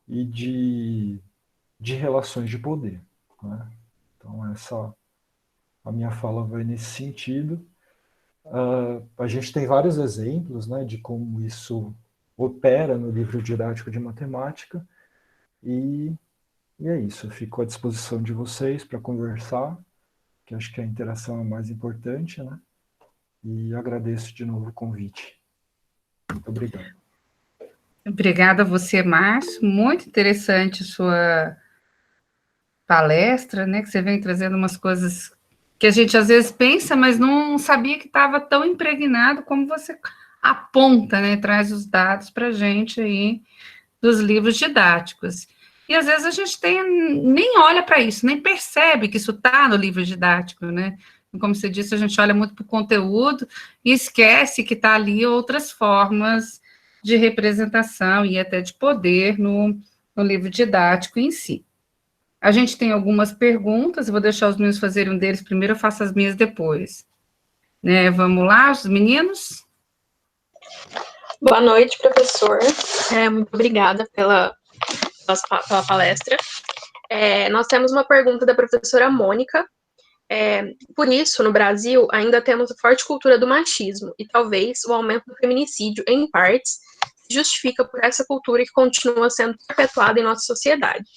e de relações de poder, né? Então, a minha fala vai nesse sentido. A gente tem vários exemplos, né, de como isso opera no livro didático de matemática, e é isso. Eu fico à disposição de vocês para conversar, que acho que a interação é mais importante, né? E agradeço de novo o convite. Muito obrigado. Obrigada a você, Márcio. Muito interessante sua palestra, né? Que você vem trazendo umas coisas que a gente às vezes pensa, mas não sabia que estava tão impregnado como você aponta, né? Traz os dados para a gente aí dos livros didáticos. E às vezes a gente nem olha para isso, nem percebe que isso está no livro didático, né? Como você disse, a gente olha muito para o conteúdo e esquece que está ali outras formas de representação e até de poder no livro didático em si. A gente tem algumas perguntas, eu vou deixar os meninos fazerem um deles primeiro, eu faço as minhas depois. Né, vamos lá, os meninos? Boa noite, professor. Muito obrigada pela palestra. Nós temos uma pergunta da professora Mônica. Por isso, no Brasil, ainda temos a forte cultura do machismo, e talvez o aumento do feminicídio, em partes, se justifica por essa cultura que continua sendo perpetuada em nossa sociedade.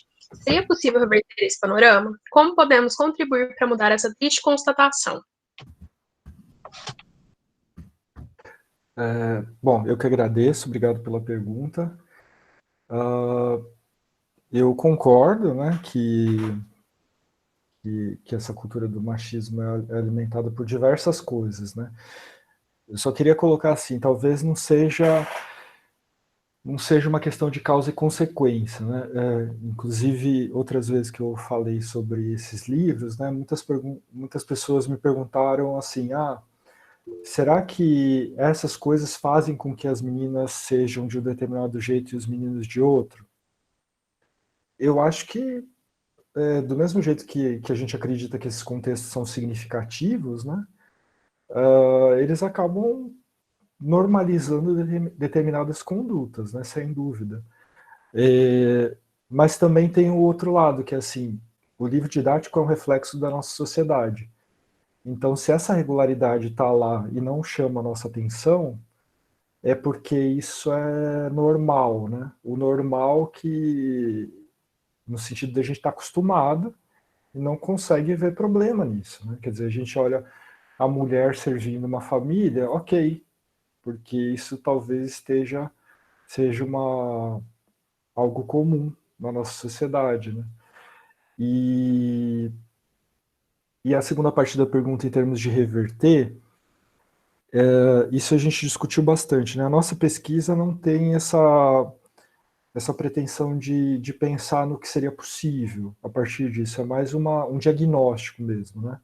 Seria possível reverter esse panorama? Como podemos contribuir para mudar essa triste constatação? Bom, eu que agradeço, obrigado pela pergunta. Eu concordo, né, que essa cultura do machismo é alimentada por diversas coisas, né? Eu só queria colocar assim, talvez não seja uma questão de causa e consequência, né? Inclusive, outras vezes que eu falei sobre esses livros, né, muitas pessoas me perguntaram assim, será que essas coisas fazem com que as meninas sejam de um determinado jeito e os meninos de outro? Eu acho que, do mesmo jeito que a gente acredita que esses contextos são significativos, né, eles acabam normalizando determinadas condutas, né, sem dúvida. Mas também tem o outro lado, que é assim, o livro didático é um reflexo da nossa sociedade. Então, se essa regularidade está lá e não chama a nossa atenção, é porque isso é normal, né? O normal que, no sentido de a gente estar acostumado e não consegue ver problema nisso, né? Quer dizer, a gente olha a mulher servindo uma família, ok, porque isso talvez seja algo comum na nossa sociedade, né? E a segunda parte da pergunta, em termos de reverter, isso a gente discutiu bastante, né? A nossa pesquisa não tem essa pretensão de pensar no que seria possível a partir disso, é mais um diagnóstico mesmo, né?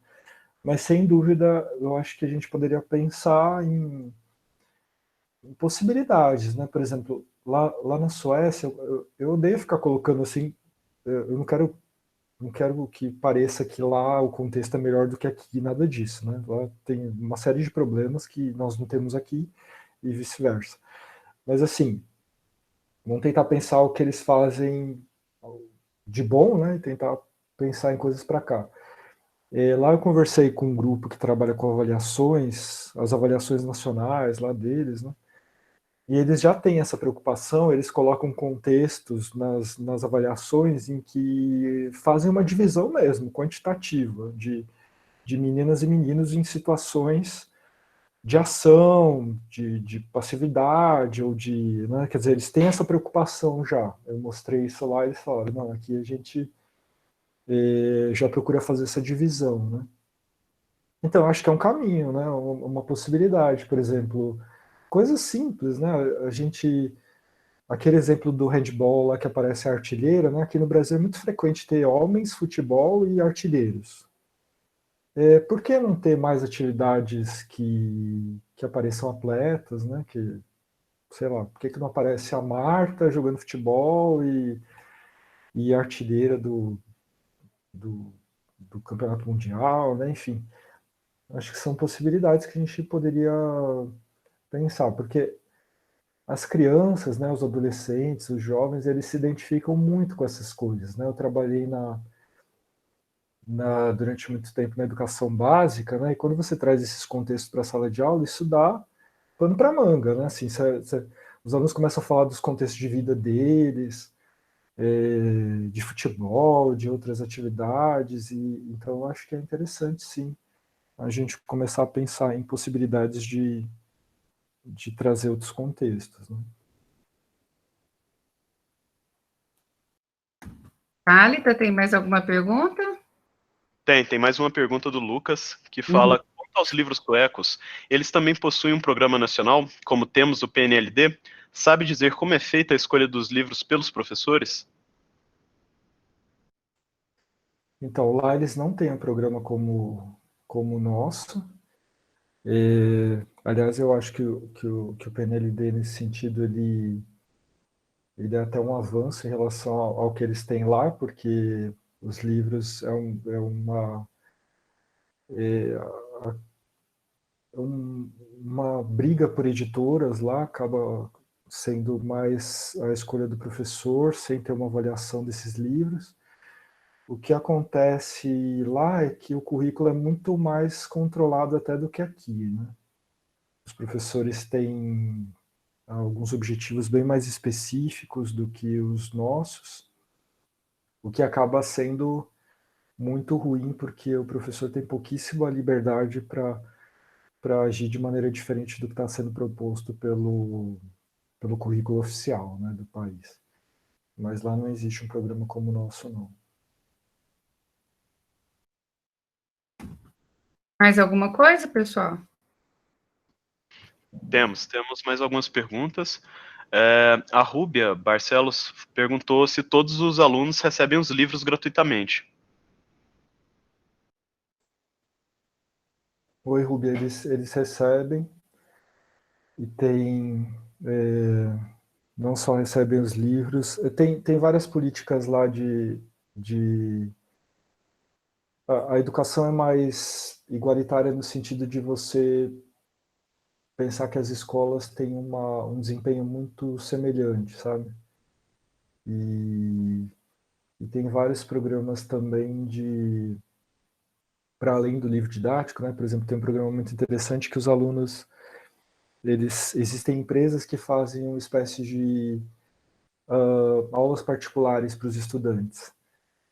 Mas, sem dúvida, eu acho que a gente poderia pensar em possibilidades, né? Por exemplo, lá na Suécia, eu odeio ficar colocando assim, eu não quero que pareça que lá o contexto é melhor do que aqui, nada disso, né? Lá tem uma série de problemas que nós não temos aqui e vice-versa. Mas, assim, vamos tentar pensar o que eles fazem de bom, né? E tentar pensar em coisas para cá. Lá eu conversei com um grupo que trabalha com avaliações, as avaliações nacionais lá deles, né? E eles já têm essa preocupação, eles colocam contextos nas avaliações em que fazem uma divisão mesmo, quantitativa, de meninas e meninos em situações de ação, de passividade, ou de... Né, quer dizer, eles têm essa preocupação já. Eu mostrei isso lá e eles falaram, não, aqui a gente já procura fazer essa divisão, né? Então, acho que é um caminho, né? Uma possibilidade, por exemplo, coisas simples, né? Aquele exemplo do handball lá que aparece a artilheira, né? Aqui no Brasil é muito frequente ter homens, futebol e artilheiros. Por que não ter mais atividades que apareçam atletas, né? Que, sei lá, por que não aparece a Marta jogando futebol e artilheira do, do Campeonato Mundial, né? Enfim, acho que são possibilidades que a gente poderia pensar, porque as crianças, né, os adolescentes, os jovens, eles se identificam muito com essas coisas, né? Eu trabalhei durante muito tempo na educação básica, né? E quando você traz esses contextos para a sala de aula, isso dá pano para manga, né? Assim, os alunos começam a falar dos contextos de vida deles, de futebol, de outras atividades, e então eu acho que é interessante, sim, a gente começar a pensar em possibilidades de trazer outros contextos, né? Thalita, tem mais alguma pergunta? Tem mais uma pergunta do Lucas, que fala, quanto aos livros suecos, eles também possuem um programa nacional, como temos o PNLD? Sabe dizer como é feita a escolha dos livros pelos professores? Então, lá eles não têm um programa como o nosso. Aliás, eu acho que o PNLD, nesse sentido, ele é até um avanço em relação ao que eles têm lá, porque os livros uma briga por editoras lá, acaba sendo mais a escolha do professor, sem ter uma avaliação desses livros. O que acontece lá é que o currículo é muito mais controlado até do que aqui, né? Os professores têm alguns objetivos bem mais específicos do que os nossos, o que acaba sendo muito ruim, porque o professor tem pouquíssima liberdade para agir de maneira diferente do que está sendo proposto pelo currículo oficial, né, do país. Mas lá não existe um programa como o nosso, não. Mais alguma coisa, pessoal? Temos mais algumas perguntas. A Rúbia Barcelos perguntou se todos os alunos recebem os livros gratuitamente. Oi, Rubi, eles recebem e não só recebem os livros, tem várias políticas lá de a educação é mais igualitária no sentido de você pensar que as escolas têm um desempenho muito semelhante, sabe? E tem vários programas também para além do livro didático, né? Por exemplo, tem um programa muito interessante que os alunos, existem empresas que fazem uma espécie de aulas particulares para os estudantes.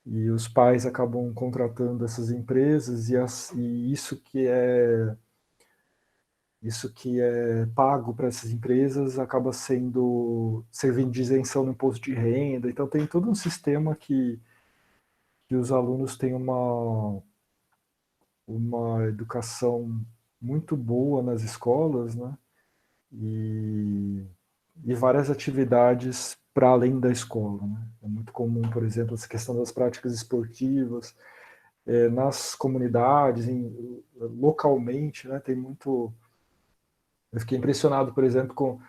E os pais acabam contratando essas empresas e isso que é pago para essas empresas acaba servindo de isenção no imposto de renda. Então tem todo um sistema que os alunos têm uma educação muito boa nas escolas, né? E várias atividades para além da escola, né? É muito comum, por exemplo, essa questão das práticas esportivas, nas comunidades, localmente, né? Tem muito... Eu fiquei impressionado, por exemplo,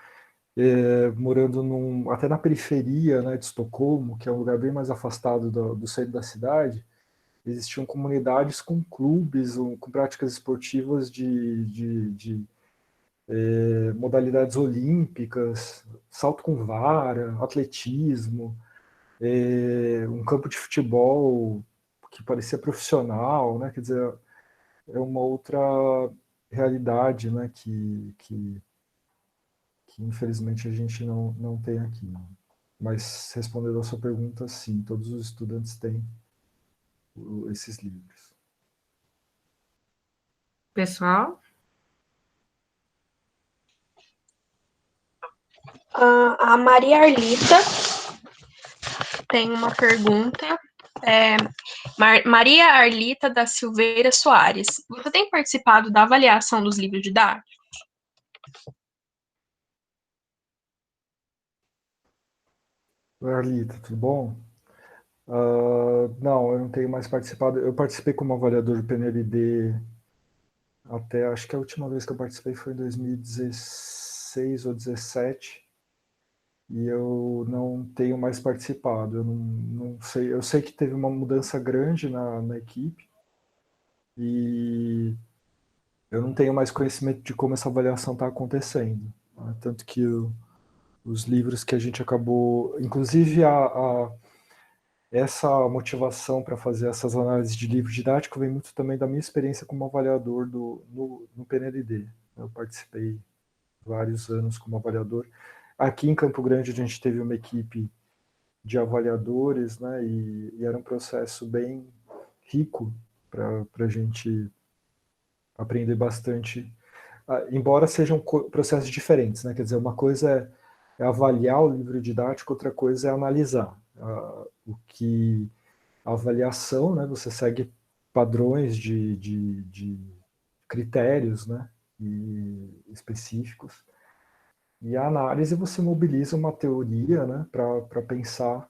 morando até na periferia, né, de Estocolmo, que é um lugar bem mais afastado do centro da cidade. Existiam comunidades com clubes, com práticas esportivas de modalidades olímpicas, salto com vara, atletismo, um campo de futebol que parecia profissional, né? Quer dizer, é uma outra realidade, né? Que infelizmente a gente não tem aqui. Né? Mas respondendo a sua pergunta, sim, todos os estudantes têm esses livros. Pessoal? A Maria Arlita tem uma pergunta. Maria Arlita da Silveira Soares. Você tem participado da avaliação dos livros didáticos? Oi, Arlita, tudo bom? Não, eu não tenho mais participado. Eu participei como avaliador do PNLD até, acho que a última vez que eu participei foi em 2016 ou 2017, e eu não tenho mais participado. Eu não sei, eu sei que teve uma mudança grande na equipe, e eu não tenho mais conhecimento de como essa avaliação está acontecendo. Né? Tanto que os livros que a gente acabou, inclusive essa motivação para fazer essas análises de livro didático vem muito também da minha experiência como avaliador no PNLD. Eu participei vários anos como avaliador. Aqui em Campo Grande a gente teve uma equipe de avaliadores, né, e era um processo bem rico para a gente aprender bastante, embora sejam processos diferentes, né, quer dizer, uma coisa é avaliar o livro didático, outra coisa é analisar. O que a avaliação, né, você segue padrões de critérios, né, específicos, e a análise você mobiliza uma teoria, né, para pensar,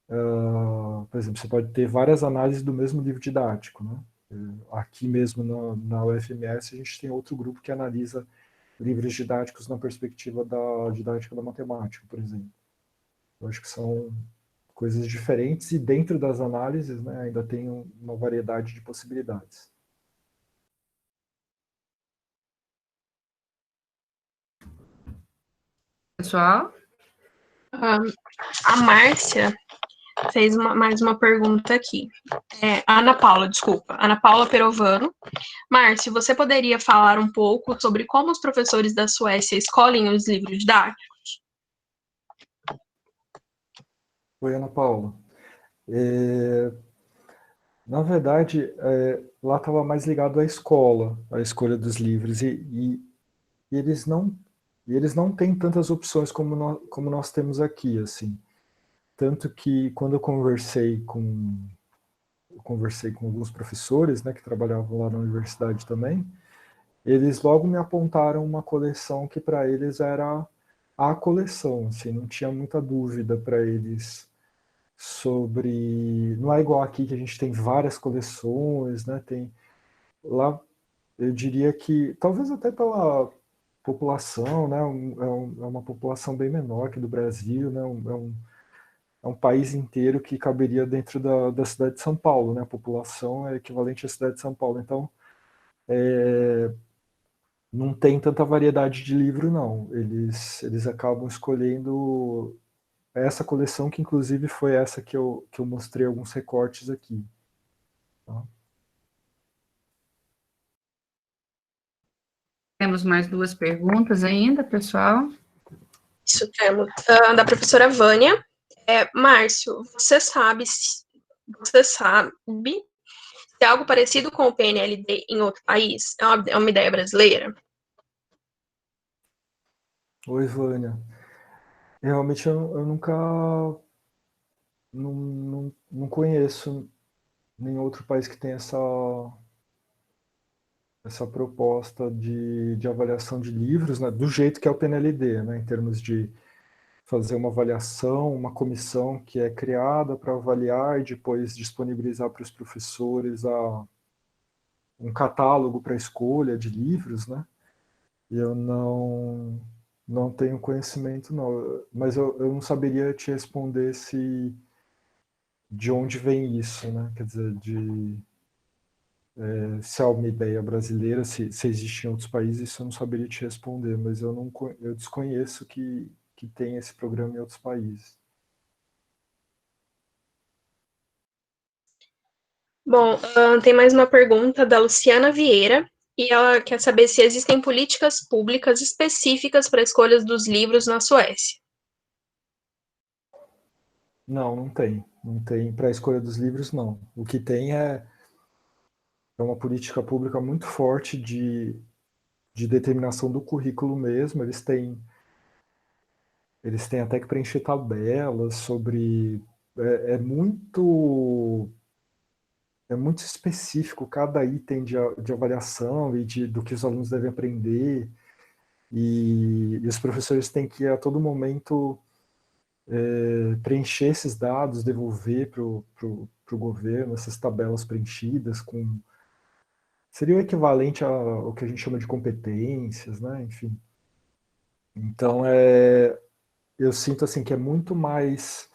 por exemplo, você pode ter várias análises do mesmo livro didático, né. Aqui mesmo na UFMS a gente tem outro grupo que analisa livros didáticos na perspectiva da didática da matemática, por exemplo. Eu acho que são coisas diferentes, e dentro das análises, né, ainda tem uma variedade de possibilidades. Pessoal? A Márcia fez mais uma pergunta aqui. Ana Paula, desculpa. Ana Paula Perovano. Márcio, você poderia falar um pouco sobre como os professores da Suécia escolhem os livros didáticos? Oi, Ana Paula. Na verdade, lá estava mais ligado à escola, à escolha dos livros, e eles não têm tantas opções como nós temos aqui, assim. Tanto que quando eu conversei com alguns professores, né, que trabalhavam lá na universidade também, eles logo me apontaram uma coleção que para eles era a coleção, assim, não tinha muita dúvida para eles sobre... Não é igual aqui que a gente tem várias coleções, né? Tem lá, eu diria que talvez até pela população, né? É uma população bem menor que do Brasil, né? É um país inteiro que caberia dentro da cidade de São Paulo, né? A população é equivalente à cidade de São Paulo, então não tem tanta variedade de livro, não. Eles acabam escolhendo essa coleção, que inclusive foi essa que eu mostrei alguns recortes aqui. Tá? Temos mais duas perguntas ainda, pessoal? Isso temos. Da professora Vânia. Márcio, você sabe se é algo parecido com o PNLD em outro país? É uma ideia brasileira? Oi, Vânia. Realmente eu nunca... Não conheço nenhum outro país que tenha essa proposta de avaliação de livros, né, do jeito que é o PNLD, né, em termos de fazer uma avaliação, uma comissão que é criada para avaliar e depois disponibilizar para os professores um catálogo para escolha de livros, né? E eu não tenho conhecimento, não. Mas eu não saberia te responder de onde vem isso, né? Quer dizer, se é uma ideia brasileira, se existe em outros países, isso eu não saberia te responder, mas eu desconheço que tem esse programa em outros países. Bom, tem mais uma pergunta da Luciana Vieira, e ela quer saber se existem políticas públicas específicas para escolhas dos livros na Suécia. Não tem. Não tem para a escolha dos livros, não. O que tem é uma política pública muito forte de determinação do currículo mesmo. Eles têm até que preencher tabelas sobre... É muito específico cada item de avaliação e do que os alunos devem aprender. E os professores têm que, a todo momento, preencher esses dados, devolver para o governo essas tabelas preenchidas com... Seria o equivalente ao que a gente chama de competências, né? Enfim. Então, eu sinto assim que é muito mais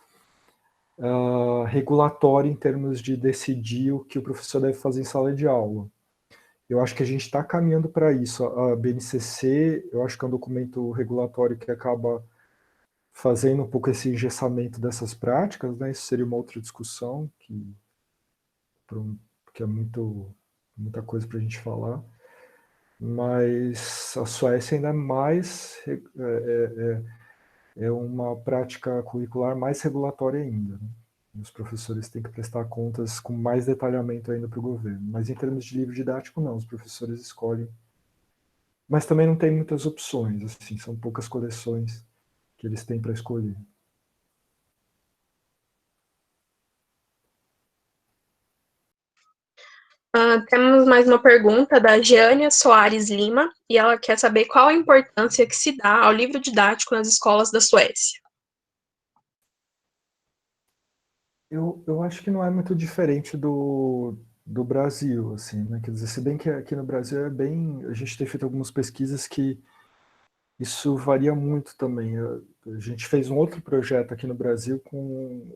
regulatório em termos de decidir o que o professor deve fazer em sala de aula. Eu acho que a gente está caminhando para isso. A BNCC, eu acho que é um documento regulatório que acaba fazendo um pouco esse engessamento dessas práticas, né? Isso seria uma outra discussão, que é muita coisa para a gente falar. Mas a Suécia ainda é mais... É uma prática curricular mais regulatória ainda, né? Os professores têm que prestar contas com mais detalhamento ainda para o governo. Mas em termos de livro didático, não. Os professores escolhem. Mas também não tem muitas opções, assim, são poucas coleções que eles têm para escolher. Temos mais uma pergunta da Jânia Soares Lima, e ela quer saber qual a importância que se dá ao livro didático nas escolas da Suécia. Eu acho que não é muito diferente do Brasil, assim, né? Quer dizer, se bem que aqui no Brasil a gente tem feito algumas pesquisas que isso varia muito também. A gente fez um outro projeto aqui no Brasil com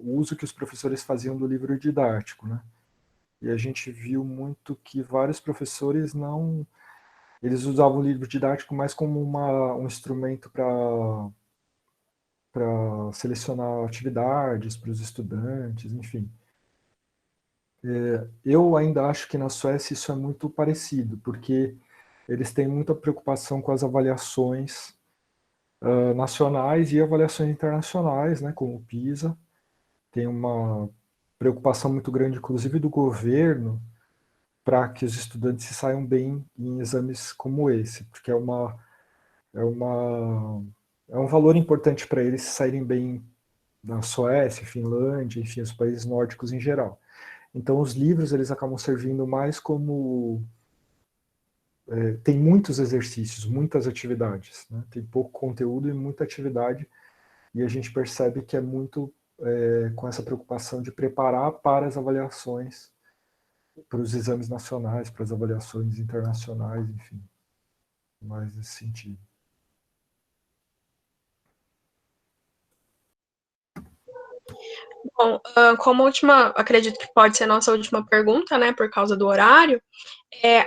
o uso que os professores faziam do livro didático, né? E a gente viu muito que vários professores não... Eles usavam o livro didático mais como um instrumento para selecionar atividades para os estudantes, enfim. Eu ainda acho que na Suécia isso é muito parecido, porque eles têm muita preocupação com as avaliações nacionais e avaliações internacionais, né, como o PISA. Tem uma preocupação muito grande, inclusive do governo, para que os estudantes se saiam bem em exames como esse, porque é um valor importante para eles se saírem bem na Suécia, Finlândia, enfim, os países nórdicos em geral. Então, os livros eles acabam servindo mais como... tem muitos exercícios, muitas atividades, né? Tem pouco conteúdo e muita atividade, e a gente percebe que é muito com essa preocupação de preparar para as avaliações, para os exames nacionais, para as avaliações internacionais, enfim, mais nesse sentido. Bom, como última, acredito que pode ser a nossa última pergunta, né, por causa do horário,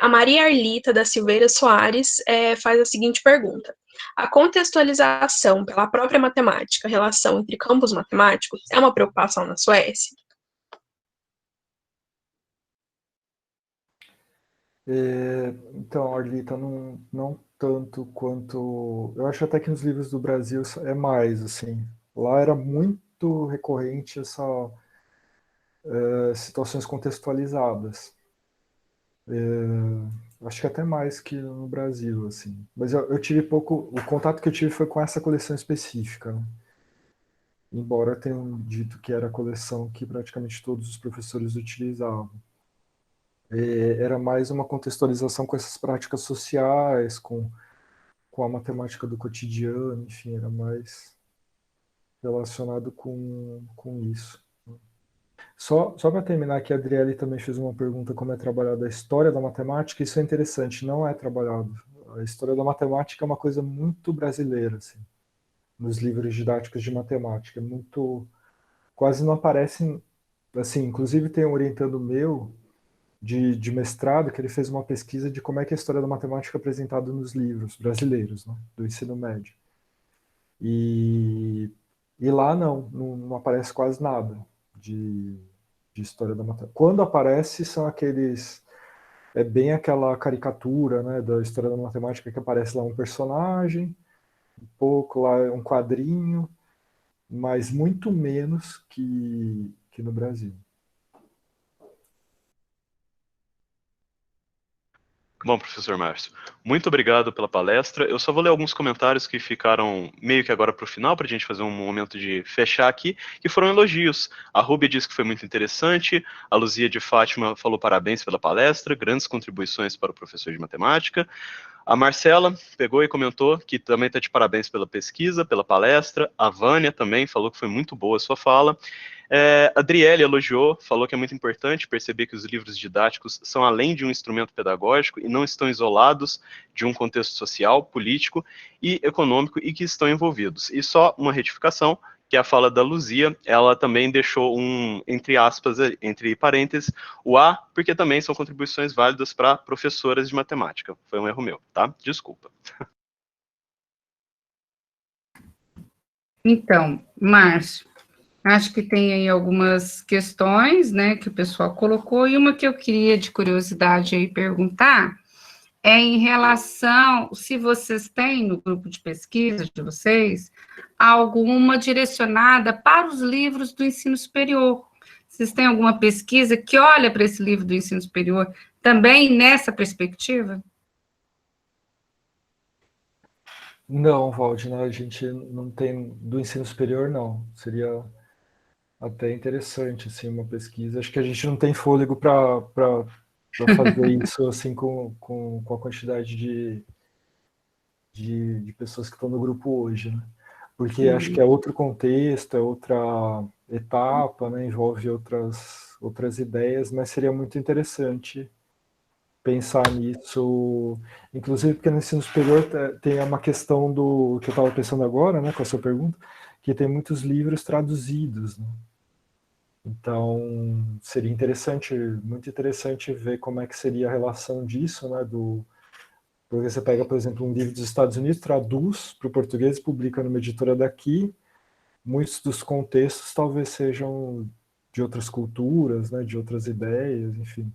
a Maria Arlita da Silveira Soares faz a seguinte pergunta: a contextualização pela própria matemática, relação entre campos matemáticos, é uma preocupação na Suécia? Então, Arlita, não tanto quanto... Eu acho até que nos livros do Brasil é mais, assim. Lá era muito recorrente essa situações contextualizadas. Acho que até mais que no Brasil, assim. Mas eu tive pouco... O contato que eu tive foi com essa coleção específica, né? Embora tenham dito que era a coleção que praticamente todos os professores utilizavam. Era mais uma contextualização com essas práticas sociais, com a matemática do cotidiano, enfim, era mais relacionado com isso. Só para terminar aqui, a Adriele também fez uma pergunta como é trabalhada a história da matemática. Isso é interessante, não é trabalhado. A história da matemática é uma coisa muito brasileira, assim, nos livros didáticos de matemática. Quase não aparece, assim, inclusive tem um orientando meu de mestrado que ele fez uma pesquisa de como é que é a história da matemática é apresentada nos livros brasileiros, né, do ensino médio. E lá não aparece quase nada de história da matemática. Quando aparece, são aqueles... É bem aquela caricatura, né, da história da matemática, que aparece lá um personagem, um pouco lá um quadrinho, mas muito menos que no Brasil. Bom, professor Márcio, muito obrigado pela palestra. Eu só vou ler alguns comentários que ficaram meio que agora para o final, para a gente fazer um momento de fechar aqui, que foram elogios. A Rúbia disse que foi muito interessante, a Luzia de Fátima falou parabéns pela palestra, grandes contribuições para o professor de matemática. A Marcela pegou e comentou que também está de parabéns pela pesquisa, pela palestra. A Vânia também falou que foi muito boa a sua fala. A Adriele elogiou, falou que é muito importante perceber que os livros didáticos são além de um instrumento pedagógico e não estão isolados de um contexto social, político e econômico e que estão envolvidos. E só uma retificação, que é a fala da Luzia, ela também deixou entre aspas, entre parênteses, o A, porque também são contribuições válidas para professoras de matemática. Foi um erro meu, tá? Desculpa. Então, Márcio, acho que tem aí algumas questões, né, que o pessoal colocou, e uma que eu queria, de curiosidade, aí perguntar é em relação, se vocês têm no grupo de pesquisa de vocês, alguma direcionada para os livros do ensino superior. Vocês têm alguma pesquisa que olha para esse livro do ensino superior também nessa perspectiva? Não, Valdir, né, a gente não tem do ensino superior, não. Seria até interessante, assim, uma pesquisa. Acho que a gente não tem fôlego para fazer isso, assim, com a quantidade de pessoas que estão no grupo hoje, né? Porque acho que é outro contexto, é outra etapa, né? Envolve outras ideias, mas seria muito interessante pensar nisso, inclusive porque no ensino superior tem uma questão do que eu estava pensando agora, né, com a sua pergunta, que tem muitos livros traduzidos, né? Então seria interessante, muito interessante ver como é que seria a relação disso, né, porque você pega, por exemplo, um livro dos Estados Unidos, traduz para o português, publica numa editora daqui, muitos dos contextos talvez sejam de outras culturas, né, de outras ideias, enfim.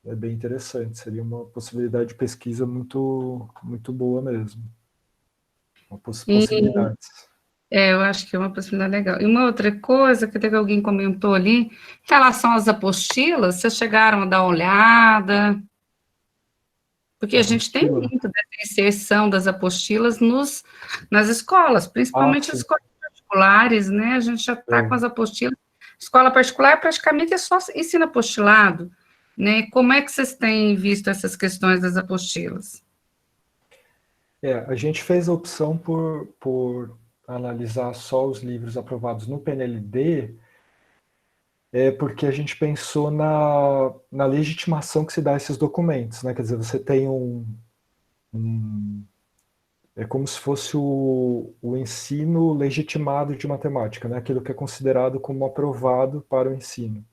É bem interessante, seria uma possibilidade de pesquisa muito, muito boa mesmo. Possibilidades. Eu acho que é uma possibilidade legal. E uma outra coisa que até que alguém comentou ali, em relação às apostilas, vocês chegaram a dar uma olhada? Porque a gente tem muito dessa inserção das apostilas nas escolas, principalmente as escolas particulares, né? A gente já está com as apostilas. Escola particular praticamente é só ensino apostilado, né? Como é que vocês têm visto essas questões das apostilas? A gente fez a opção por analisar só os livros aprovados no PNLD, porque a gente pensou na legitimação que se dá a esses documentos, né? Quer dizer, você tem é como se fosse o ensino legitimado de matemática, né? Aquilo que é considerado como aprovado para o ensino.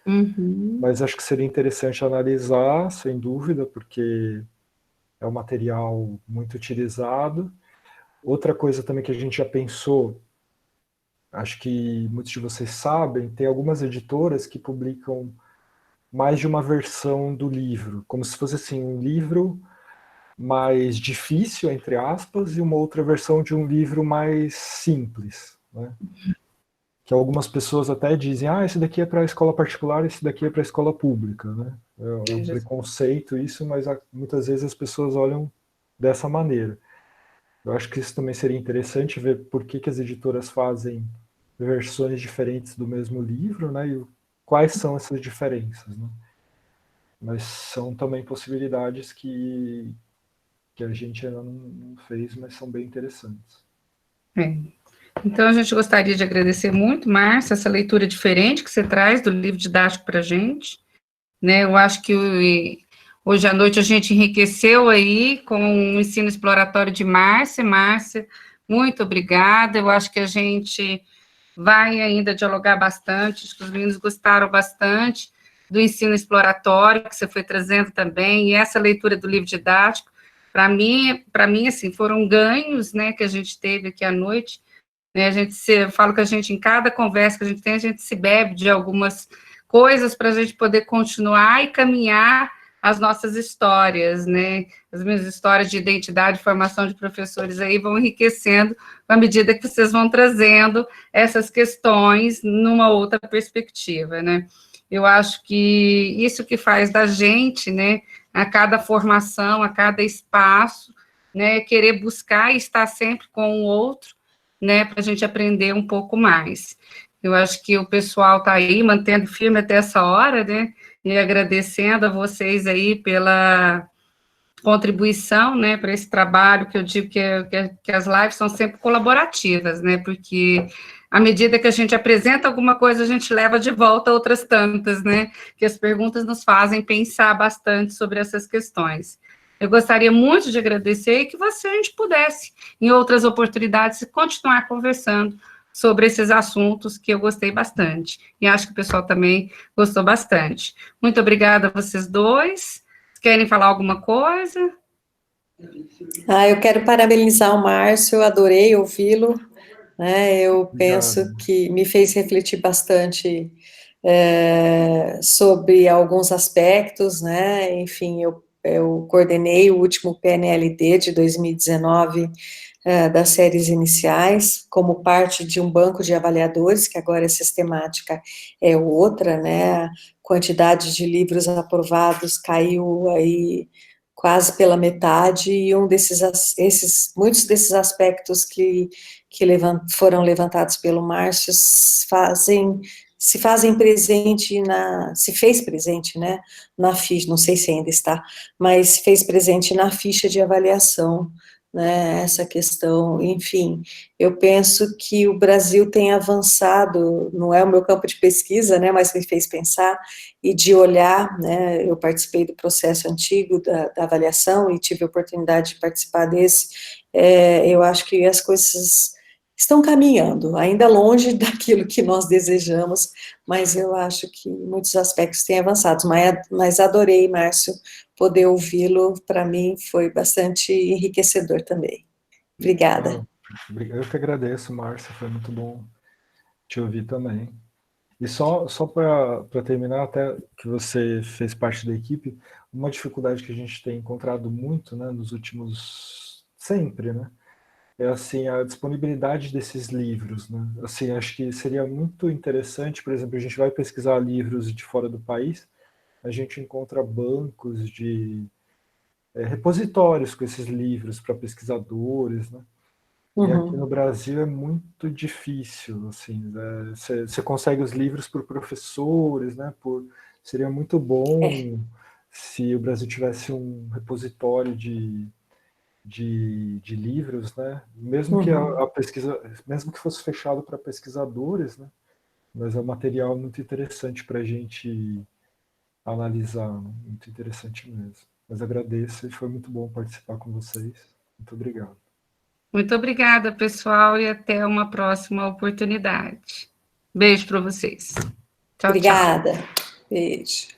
Uhum. Mas acho que seria interessante analisar, sem dúvida, porque é um material muito utilizado. Outra coisa também que a gente já pensou, acho que muitos de vocês sabem, tem algumas editoras que publicam mais de uma versão do livro, como se fosse assim, um livro mais difícil, entre aspas, e uma outra versão de um livro mais simples, né? Que algumas pessoas até dizem, esse daqui é para a escola particular, esse daqui é para a escola pública, né? É um preconceito isso, mas muitas vezes as pessoas olham dessa maneira. Eu acho que isso também seria interessante ver por que as editoras fazem versões diferentes do mesmo livro, né? E quais são essas diferenças, né? Mas são também possibilidades que a gente ainda não fez, mas são bem interessantes. Então, a gente gostaria de agradecer muito, Márcia, essa leitura diferente que você traz do livro didático para a gente, né? Eu acho que hoje à noite a gente enriqueceu aí com o ensino exploratório de Márcia. Márcia, muito obrigada. Eu acho que a gente vai ainda dialogar bastante, acho que os meninos gostaram bastante do ensino exploratório que você foi trazendo também, e essa leitura do livro didático, para mim, assim, foram ganhos, né, que a gente teve aqui à noite, né, eu falo que a gente, em cada conversa que a gente tem, a gente se bebe de algumas coisas para a gente poder continuar e caminhar as nossas histórias, né, as minhas histórias de identidade e formação de professores aí vão enriquecendo à medida que vocês vão trazendo essas questões numa outra perspectiva, né. Eu acho que isso que faz da gente, né, a cada formação, a cada espaço, né, querer buscar e estar sempre com o outro, né, para a gente aprender um pouco mais. Eu acho que o pessoal está aí mantendo firme até essa hora, né, e agradecendo a vocês aí pela contribuição, né, para esse trabalho que eu digo que as lives são sempre colaborativas, né, porque à medida que a gente apresenta alguma coisa, a gente leva de volta outras tantas, né, que as perguntas nos fazem pensar bastante sobre essas questões. Eu gostaria muito de agradecer e que a gente pudesse, em outras oportunidades, continuar conversando sobre esses assuntos que eu gostei bastante, e acho que o pessoal também gostou bastante. Muito obrigada a vocês dois. Querem falar alguma coisa? Eu quero parabenizar o Márcio, adorei ouvi-lo, né, eu penso que me fez refletir bastante sobre alguns aspectos, né, enfim, eu coordenei o último PNLD de 2019, das séries iniciais, como parte de um banco de avaliadores, que agora a sistemática é outra, né, a quantidade de livros aprovados caiu aí quase pela metade, e muitos desses aspectos que foram levantados pelo Márcio se fez presente, né, na ficha, não sei se ainda está, mas se fez presente na ficha de avaliação, né, essa questão, enfim, eu penso que o Brasil tem avançado, não é o meu campo de pesquisa, né, mas me fez pensar, e de olhar, né, eu participei do processo antigo da avaliação, e tive a oportunidade de participar desse, eu acho que as coisas estão caminhando, ainda longe daquilo que nós desejamos, mas eu acho que muitos aspectos têm avançado, mas adorei, Márcio, poder ouvi-lo, para mim, foi bastante enriquecedor também. Obrigada. Eu que agradeço, Márcia, foi muito bom te ouvir também. E só para terminar, até que você fez parte da equipe, uma dificuldade que a gente tem encontrado muito, né, nos últimos... sempre, né, é assim, a disponibilidade desses livros, né? Assim, acho que seria muito interessante, por exemplo, a gente vai pesquisar livros de fora do país, a gente encontra bancos de repositórios com esses livros para pesquisadores, né? E aqui no Brasil é muito difícil, assim, você consegue os livros por professores, né? Seria muito bom se o Brasil tivesse um repositório de livros, né? Mesmo que a pesquisa, mesmo que fosse fechado para pesquisadores, né? Mas é um material muito interessante para a gente analisar, né? Muito interessante mesmo. Mas agradeço e foi muito bom participar com vocês. Muito obrigado. Muito obrigada, pessoal, e até uma próxima oportunidade. Beijo para vocês. Tchau, Obrigada. tchau. Beijo.